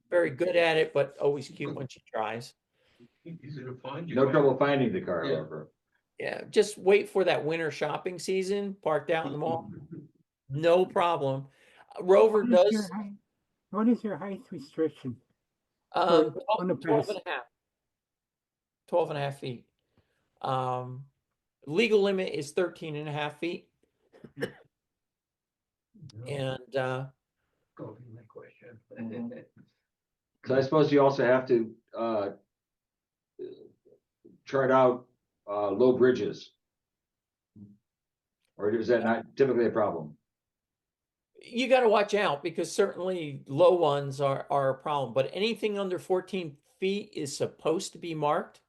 very good at it, but always cute when she tries. Easy to find. No trouble finding the car, Yeah. however. Yeah, just wait for that winter shopping season, parked out in the mall. No problem. Rover does What is your height restriction? 12 on the 12 and a half. 12 and a half feet. Legal limit is 13 and a half feet. And Go to my question. So I suppose you also have to chart out low bridges. Or is that not typically a problem? you got to watch out, because certainly low ones are a problem, but anything under 14 feet is supposed to be marked.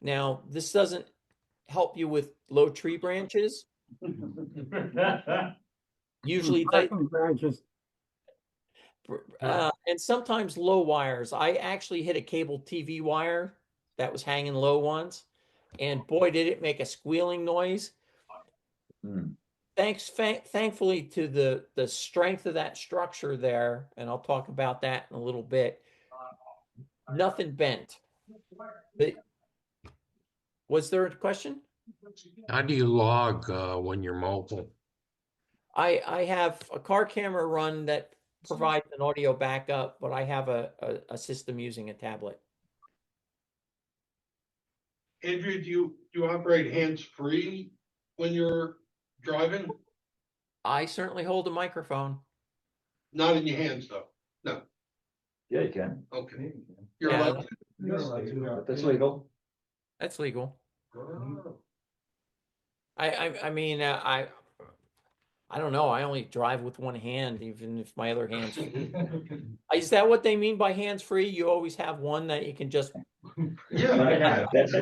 Now, this doesn't help you with low tree branches. Usually they, Parking garages. and sometimes low wires. I actually hit a cable TV wire that was hanging low once, and boy, did it make a squealing noise. Thankfully to the strength of that structure there, and I'll talk about that in a little bit, nothing bent. Was there a question? How do you log when you're mobile? I have a car camera run that provides an audio backup, but I have a system using a tablet. Andrea, do you operate hands-free when you're driving? I certainly hold a microphone. Not in your hands, though. No. Yeah, you can. Okay. You're Yeah. allowed to. You're allowed to. But that's legal. That's legal. Oh. I mean, I don't know. I only drive with one hand, even if my other hand's free. Is that what they mean by hands free? You always have one that you can just. Yeah. That's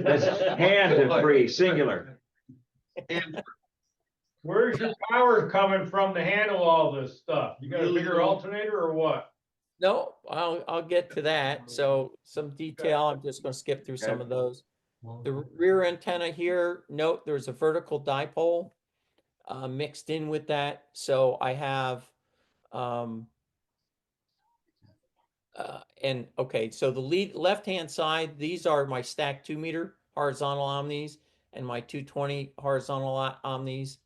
hand free, singular. And Where's your power coming from to handle all this stuff? You got a Really bigger low. alternator or what? No, I'll get to that. So some detail, I'm just gonna skip through some Okay. of those. The rear antenna here, note there's a vertical dipole mixed in with that. So I have, and okay, so the left-hand side, these are my stacked 2-meter horizontal omnis and my 220 horizontal omnis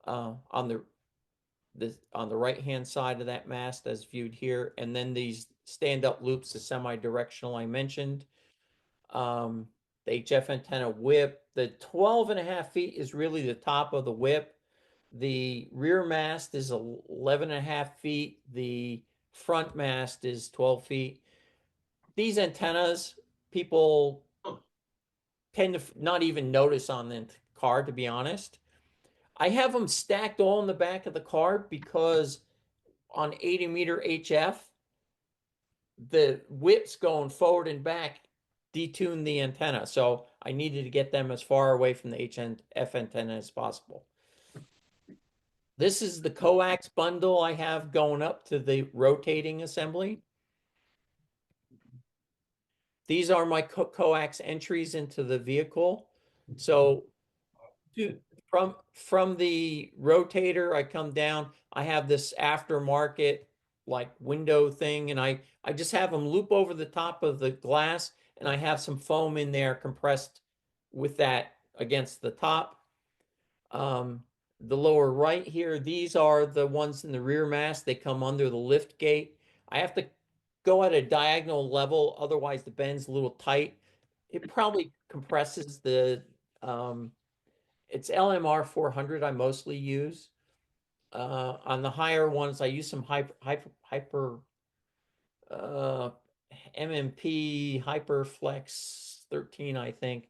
on the right-hand side of that mast as viewed here. And then these stand-up loops, the semi-directional I mentioned. The HF antenna whip, the 12.5 feet is really the top of the whip. The rear mast is 11.5 feet. The front mast is 12 feet. These antennas, people tend to not even notice on the car, to be honest. I have them stacked all in the back of the car because on 80-meter HF, the whips going forward and back detune the antenna. So I needed to get them as far away from the HF antenna as possible. This is the coax bundle I have going up to the rotating assembly. These are my coax entries into the vehicle. So from the rotator, I come down, I have this aftermarket like window thing, and I just have them loop over the top of the glass, and I have some foam in there compressed with that against the top. The lower right here, these are the ones in the rear mast. They come under the lift gate. I have to go at a diagonal level, otherwise the bend's a little tight. It probably compresses the it's LMR 400 I mostly use. On the higher ones, I use some hyper MMP Hyperflex 13, I think.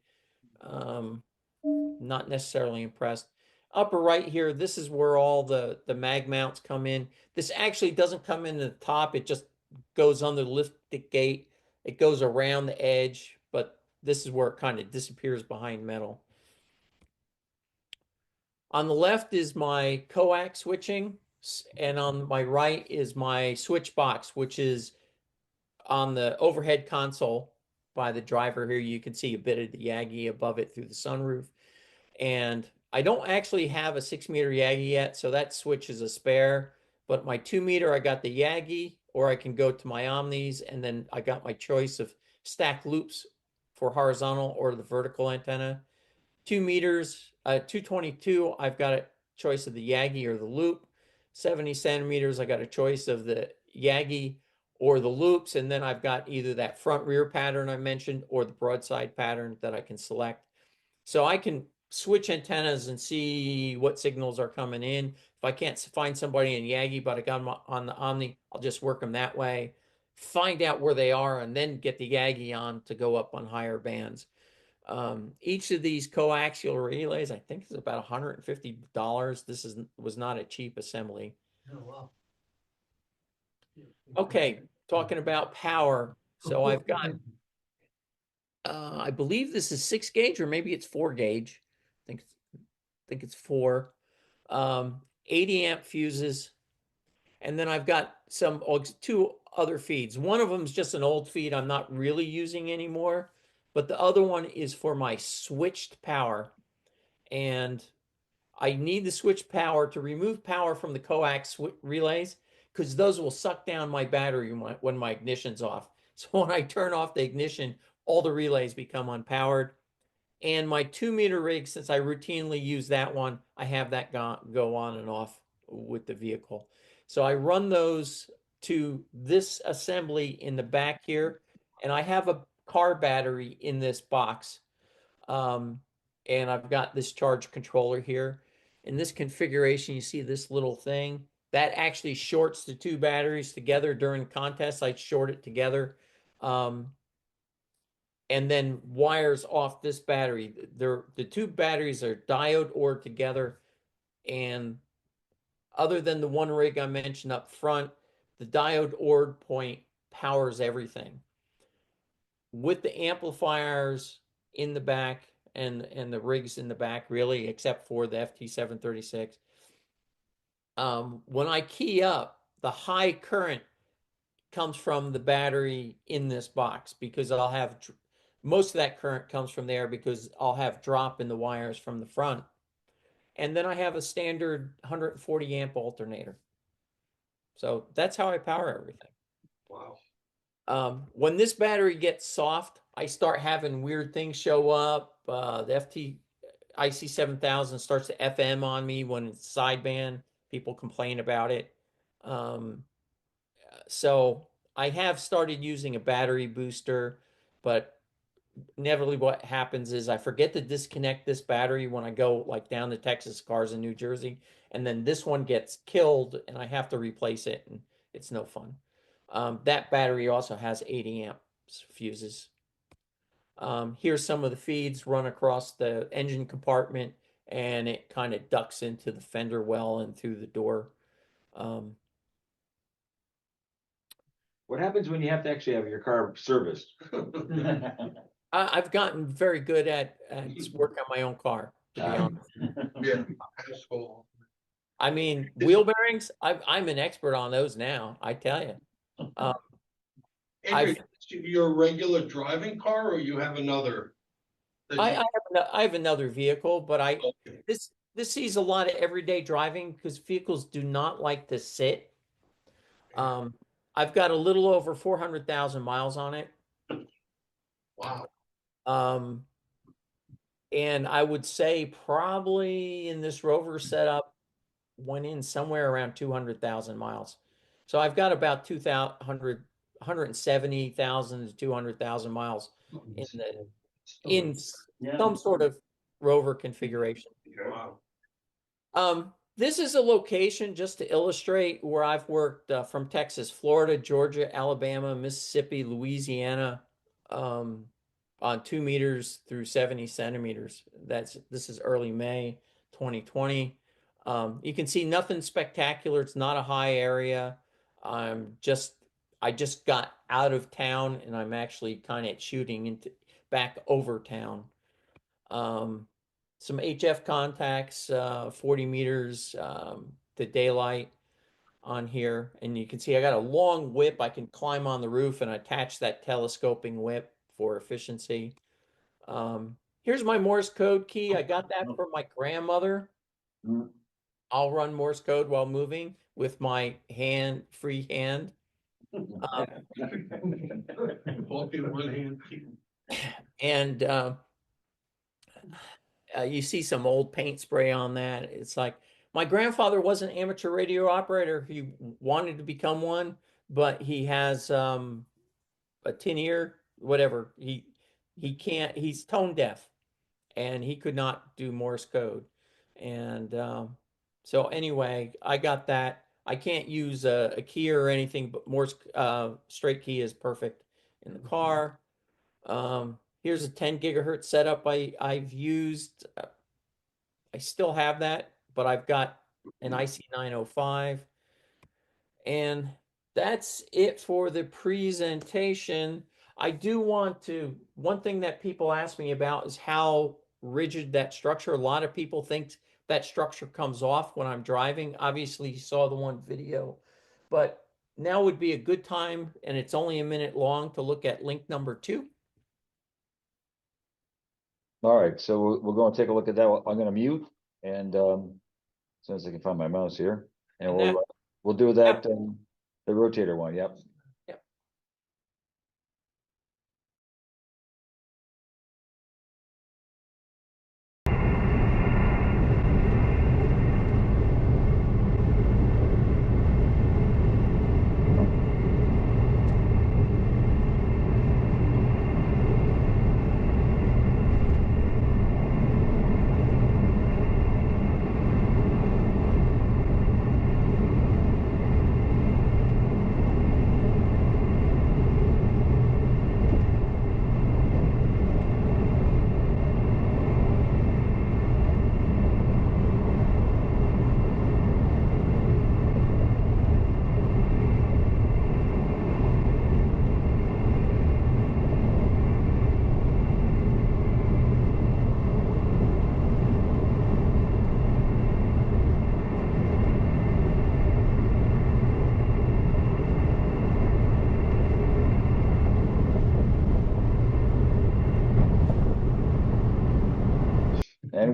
Not necessarily impressed. Upper right here, this is where all the mag mounts come in. This actually doesn't come in the top. It just goes under the lift gate. It goes around the edge, but this is where it kind of disappears behind metal. On the left is my coax switching, and on my right is my switch box, which is on the overhead console by the driver here. You can see a bit of the Yagi above it through the sunroof. And I don't actually have a 6-meter Yagi yet, so that switch is a spare. But my 2-meter, I got the Yagi, or I can go to my Omnis, and then I got my choice of stacked loops for horizontal or the vertical antenna. 2 meters, 222, I've got a choice of the Yagi or the loop. 70 centimeters, I got a choice of the Yagi or the loops. And then I've got either that front rear pattern I mentioned or the broadside pattern that I can select. So I can switch antennas and see what signals are coming in. If I can't find somebody in Yagi, but I got them on the Omni, I'll just work them that way. Find out where they are and then get the Yagi on to go up on higher bands. Each of these coaxial relays, I think, is about $150. This was not a cheap assembly. Oh, wow. Okay, talking about power. So I've got, I believe this is 6 gauge or maybe it's 4 gauge. I think it's 4. 80 amp fuses. And then I've got some 2 other feeds. One of them is just an old feed I'm not really using anymore, but the other one is for my switched power. And I need the switch power to remove power from the coax relays because those will suck down my battery when my ignition's off. So when I turn off the ignition, all the relays become unpowered. And my 2-meter rig, since I routinely use that one, I have that go on and off with the vehicle. So I run those to this assembly in the back here, and I have a car battery in this box. And I've got this charge controller here. In this configuration, you see this little thing that actually shorts the 2 batteries together during contests. I short it together. And then wires off this battery. The 2 batteries are diode ORed together. And other than the one rig I mentioned up front, the diode ORed point powers everything. With the amplifiers in the back, and the rigs in the back, really, except for the FT736. When I key up, the high current comes from the battery in this box because I'll have most of that current comes from there because I'll have drop in the wires from the front. And then I have a standard 140 amp alternator. So that's how I power everything. Wow. When this battery gets soft, I start having weird things show up. The FT IC7000 starts to FM on me when it's sideband. People complain about it. So I have started using a battery booster, but inevitably what happens is I forget to disconnect this battery when I go like down to Texas cars in New Jersey, and then this one gets killed and I have to replace it, and it's no fun. That battery also has 80 amp fuses. Here's some of the feeds run across the engine compartment, and it kind of ducks into the fender well and through the door. What happens when you have to actually have your car serviced? I've gotten very good at working on my own car, to be honest. Yeah. Asshole. I mean, wheel bearings, I'm an expert on those now, I tell you. Andrew, your regular driving car, or you have another? I have another vehicle, but Okay. this sees a lot of everyday driving because vehicles do not like to sit. I've got a little over 400,000 miles on it. Wow. And I would say probably in this Rover setup went in somewhere around 200,000 miles. So I've got about 170,000 to 200,000 miles in some sort of Rover configuration. Wow. This is a location just to illustrate where I've worked from Texas, Florida, Georgia, Alabama, Mississippi, Louisiana, on 2 meters through 70 centimeters. This is early May 2020. You can see nothing spectacular. It's not a high area. I just got out of town and I'm actually kind of shooting back over town. Some HF contacts, 40 meters to daylight on here. And you can see I got a long whip. I can climb on the roof and attach that telescoping whip for efficiency. Here's my Morse code key. I got that from my grandmother. I'll run Morse code while moving with my free hand. Walk in one hand. And you see some old paint spray on that. It's like my grandfather was an amateur radio operator. He wanted to become one, but he has a tin ear, whatever. He can't. He's tone deaf, and he could not do Morse code. And so anyway, I got that. I can't use a key or anything, but Morse straight key is perfect in the car. Here's a 10 gigahertz setup I've used. I still have that, but I've got an IC905. And that's it for the presentation. I do want to, one thing that people ask me about is how rigid that structure. A lot of people think that structure comes off when I'm driving. Obviously, you saw the one video, but now would be a good time, and it's only a minute long, to look at link number 2. All right, so we're going to take a look at that. I'm going to mute, and as soon as I can find my mouse here, and we'll do that, the rotator one. Yep.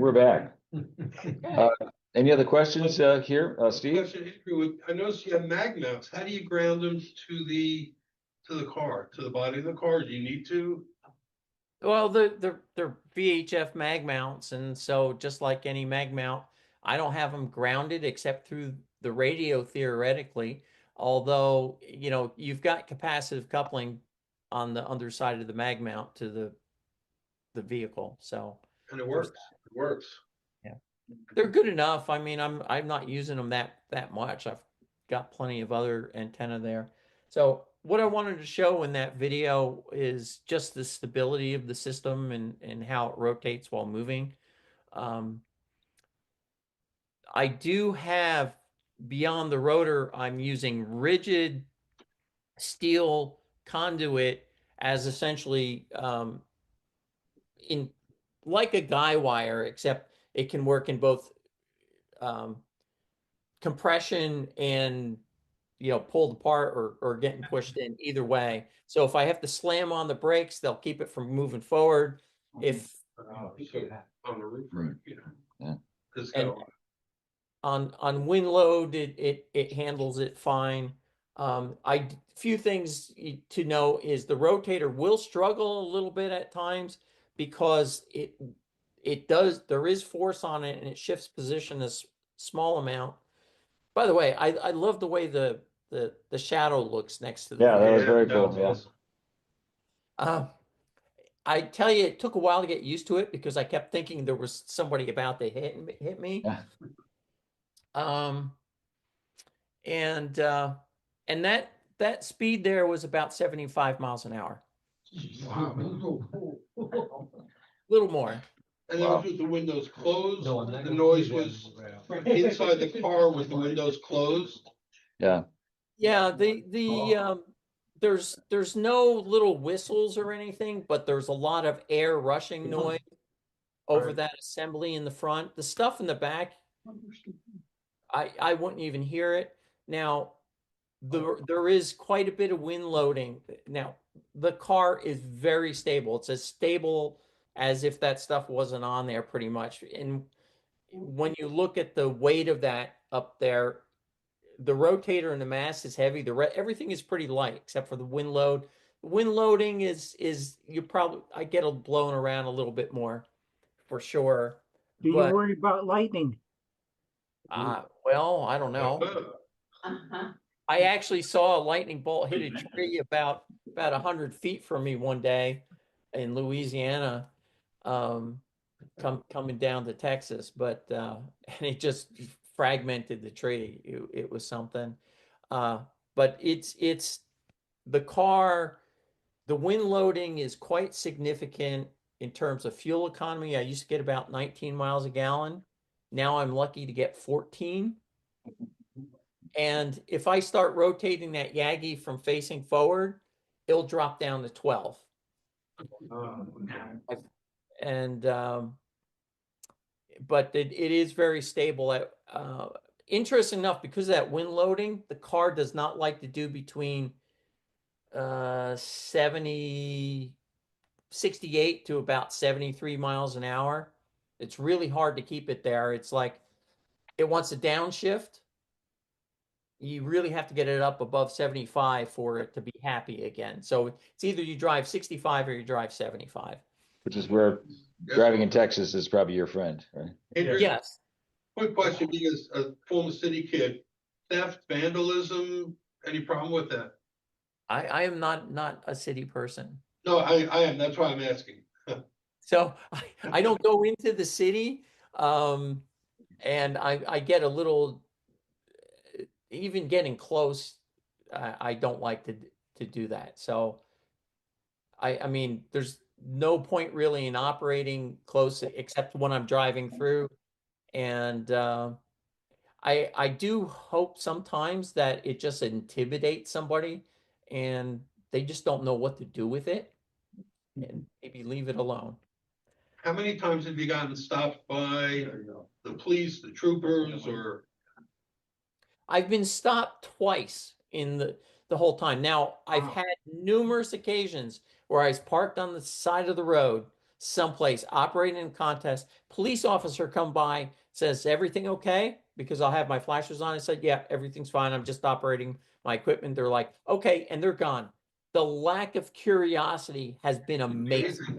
we're back. Any other questions here, Steve? Question, Andrew, I noticed you have mag mounts. How do you ground them to the car, to the body of the car? Do you need to? Well, they're VHF mag mounts, and so just like any mag mount, I don't have them grounded except through the radio theoretically. Although, you know, you've got capacitive coupling on the underside of the mag mount to the vehicle. So And it works. It works. they're good enough. I mean, I'm not using them that much. I've got plenty of other antenna there. So what I wanted to show in that video is just the stability of the system and how it rotates while moving. I do have beyond the rotor, I'm using rigid steel conduit as essentially in like a guy wire, except it can work in both compression and pulled apart or getting pushed in either way. So if I have to slam on the brakes, they'll keep it from moving forward. If On the roof, Right. Yeah. This and guy. on wind load, it handles it fine. Few things to know is the rotator will struggle a little bit at times because there is force on it and it shifts position a small amount. By the way, I love the way the shadow looks next to the Yeah, that was vehicle. very cool. was Yeah. awesome. I tell you, it took a while to get used to it because I kept thinking there was somebody about to hit me. Yeah. And that speed there was about 75 miles an hour, a little more. And that was with the windows closed. The noise was inside the car with the windows closed. Yeah. Yeah, there's no little whistles or anything, but there's a lot of air rushing noise over that assembly in the front. The stuff in the back, I wouldn't even hear it. Now, there is quite a bit of wind loading. Now, the car is very stable. It's as stable as if that stuff wasn't on there pretty much. And when you look at the weight of that up there, the rotator and the mast is heavy. Everything is pretty light except for the wind load. The wind loading is I get blown around a little bit more for sure. Do you But worry about lightning? well, I don't know. I actually saw a lightning bolt hit a tree about 100 feet from me one day in Louisiana, coming down to Texas, but and it just fragmented the tree. It was something. But it's the car. The wind loading is quite significant in terms of fuel economy. I used to get about 19 miles a gallon. Now I'm lucky to get 14. And if I start rotating that Yagi from facing forward, it'll drop down to 12. And but it is very stable. Interesting enough, because of that wind loading, the car does not like to do between 68 to about 73 miles an hour. It's really hard to keep it there. It's like it wants a downshift. You really have to get it up above 75 for it to be happy again. So it's either you drive 65 or you drive 75. Which is where driving in Texas is probably your friend, right? Andrew, Yes. quick question, because a former city kid, theft, vandalism, any problem with that? I am not a city person. No, I am. That's why I'm asking. So I don't go into the city. And I get a little, even getting close, I don't like to do that. So I mean, there's no point really in operating close except when I'm driving through. And I do hope sometimes that it just intimidates somebody and they just don't know what to do with it and maybe leave it alone. How many times have you gotten stopped by the police, the troopers, or? I've been stopped twice in the whole time. Now, I've had numerous occasions where I was parked on the side of the road. someplace operating in a contest, police officer come by, says, everything okay? Because I'll have my flashers on. I said, yeah, everything's fine. I'm just operating my equipment. They're like, okay, and they're gone. The lack of curiosity has been amazing.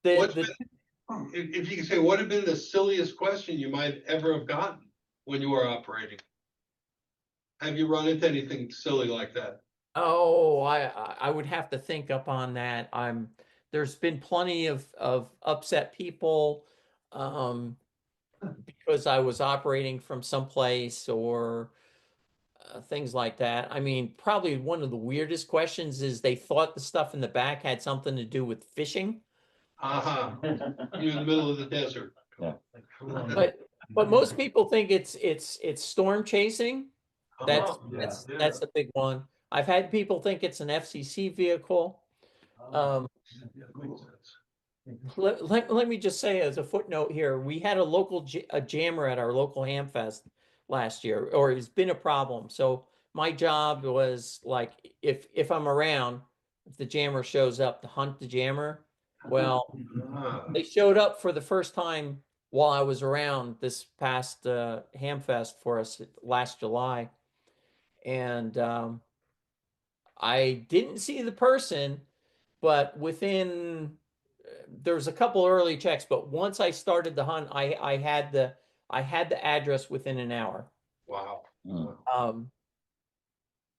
What's The, if you could say, what have been the silliest question you might ever have gotten when you were operating? Have you run into anything silly like that? Oh, I would have to think up on that. There's been plenty of upset people because I was operating from someplace or things like that. I mean, probably one of the weirdest questions is they thought the stuff in the back had something to do with fishing. You're in the middle of the desert. But most people think it's storm chasing. That's the big one. I've had people think it's an FCC vehicle. Let me just say as a footnote here, we had a local a jammer at our local Hamfest last year, or it's been a problem. So my job was like, if I'm around, if the jammer shows up, to hunt the jammer. Well, they showed up for the first time while I was around this past Hamfest for us last July, and I didn't see the person, but within there's a couple early checks, but once I started the hunt, I had the address within an hour. Wow.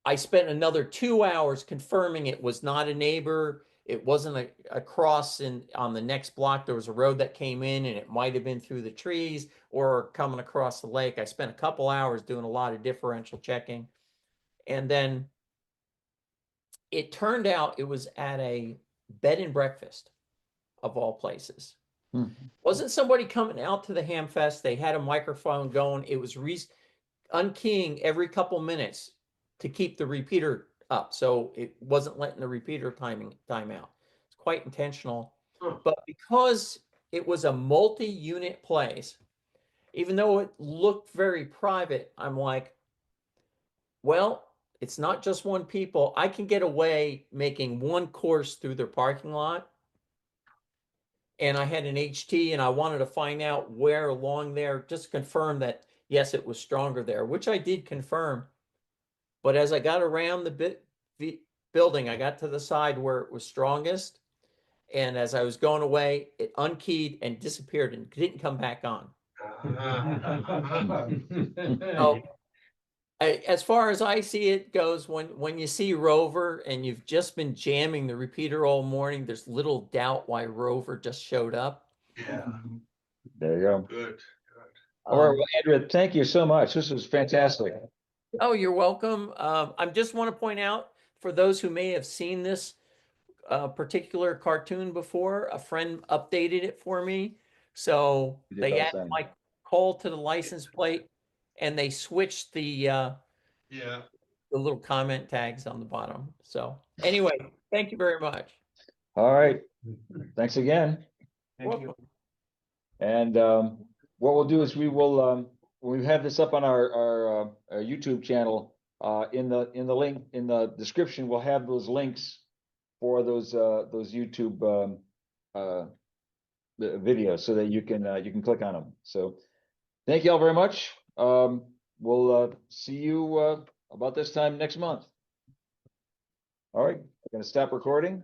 I spent another 2 hours confirming it was not a neighbor. It wasn't a cross on the next block. There was a road that came in and it might have been through the trees or coming across the lake. I spent a couple hours doing a lot of differential checking. And then it turned out it was at a bed and breakfast of all places. Wasn't somebody coming out to the Hamfest? They had a microphone going. It was unkeying every couple minutes to keep the repeater up. So it wasn't letting the repeater time out. It's quite intentional. But because it was a multi-unit place, even though it looked very private, I'm like, well, it's not just one people. I can get away making one course through their parking lot. And I had an HT and I wanted to find out where along there, just confirm that, yes, it was stronger there, which I did confirm. But as I got around the building, I got to the side where it was strongest. And as I was going away, it unkeyed and disappeared and didn't come back on. So, as far as I see it goes, when you see Rover and you've just been jamming the repeater all morning, there's little doubt why Rover just showed up. Yeah. There you go. Good. All right, well, Andrea, thank you so much. This was fantastic. Oh, you're welcome. I just want to point out for those who may have seen this particular cartoon before, a friend updated it for me. So they added my call to the license plate and they switched the little comment tags on the bottom. So anyway, thank you very much. All right. Thanks again. Thank you. And what we'll do is we will when we have this up on our YouTube channel, in the link in the description, we'll have those links for those YouTube videos so that you can click on them. So thank you all very much. We'll see you about this time next month. All right, I'm going to stop recording.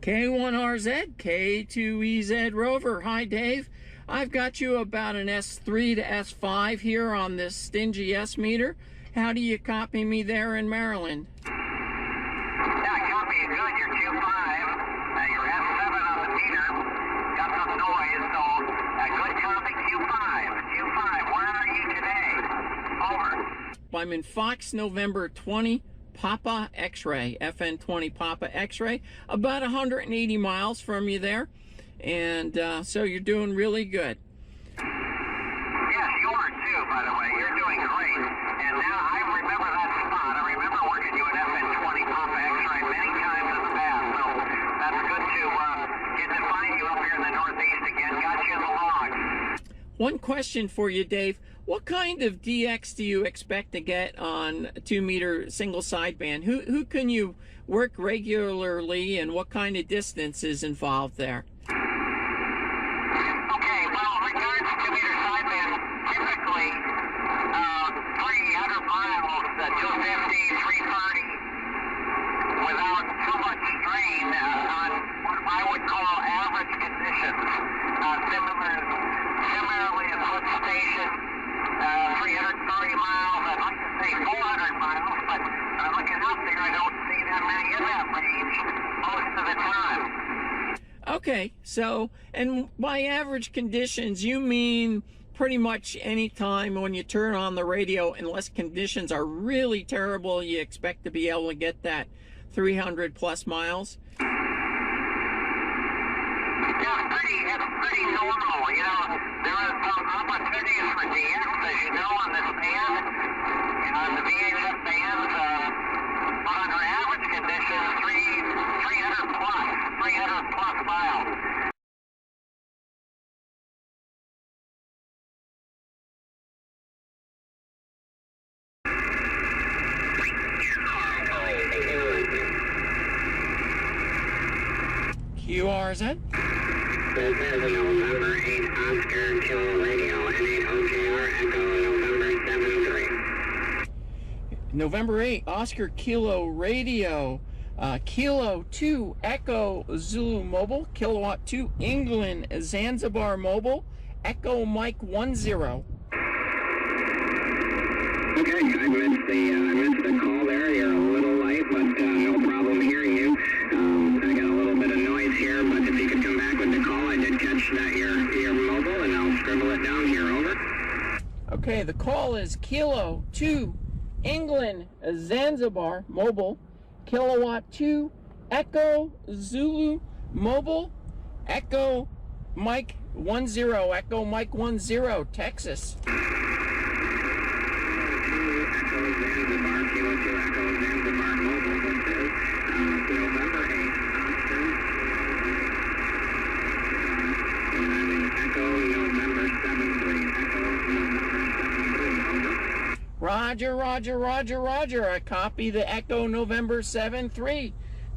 K1RZ, K2EZ Rover. Hi, Dave. I've got you about an S3 to S5 here on this stingy S meter. How do you copy me there in Maryland? Yeah, copy you good. You're 2.5. You're S7 on the meter. Got some noise, so good copy. 2.5. 2.5. Where are you today? Over. I'm in Fox, November 20, Papa X-ray, FN20 Papa X-ray, about 180 miles from you there. And so you're doing really good. Yes, you are too, by the way. You're doing great. And now I remember that spot. I remember working you at FN20 Papa X-ray many times in the past. So that's good to get to find you up here in the Northeast again. Got you in the log. One question for you, Dave. What kind of DX do you expect to get on a 2-meter single sideband? Who can you work regularly, and what kind of distance is involved there? Okay, well, regards to meter sideband, typically 300 miles, 250, 330, without too much strain on what I would call average conditions. Similarly, a foot station, 330 miles, I'd like to say 400 miles, but looking out there, I don't see that many in that range most of the time. Okay, so, and by average conditions, you mean pretty much any time when you turn on the radio, unless conditions are really terrible, you expect to be able to get that 300 plus miles? Yeah, it's pretty normal. You know, there are some opportunities for DX, as you know, on this band, on the VHF bands, but under average conditions, 300 plus miles. QRZ? This is a November 8 Oscar Kilo Radio, N8OJR, Echo November 73. November 8, Oscar Kilo Radio, Kilo 2 Echo Zulu Mobile, Kilowatt 2 England Zanzibar Mobile, Echo Mike 10. Okay, I missed the call there. You're a little light, but no problem hearing you. I got a little bit of noise here, but if you could come back with the call, I did catch that you're mobile, and I'll scribble it down here. Over. Okay, the call is Kilo 2 England Zanzibar Mobile, Kilowatt 2 Echo Zulu Mobile, Echo Mike 10, Echo Mike 10, Texas. Zanzibar, Kilo 2 Echo Zanzibar Mobile. This is November 8, Oscar. And I'm in Echo November 73. Echo November 73. Over. Roger. I copy the Echo November 7-3.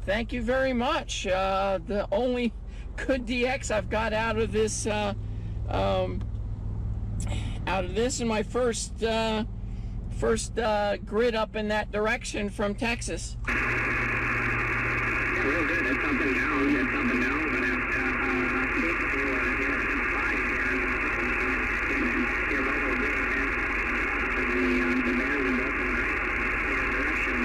Thank you very much. The only good DX I've got out of this in my first grid up in that direction from Texas. Yeah, real good. It's up and down. But if you are here at 5 here, your mobile being the band is open in direction.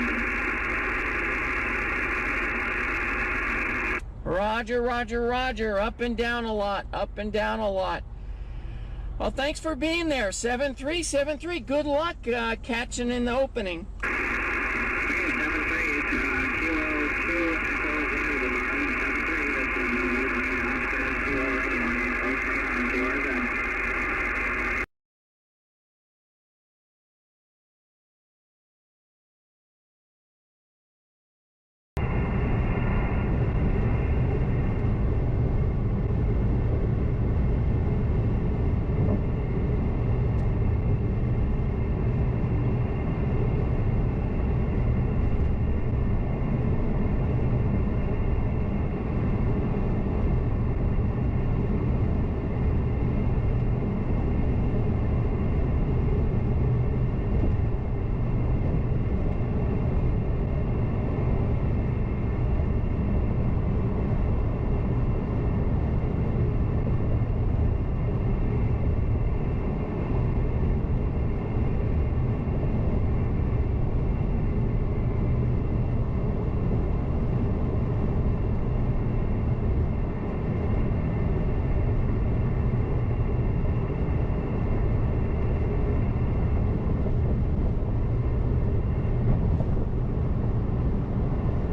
Roger. Up and down a lot. Well, thanks for being there. 7-3. Good luck catching in the opening.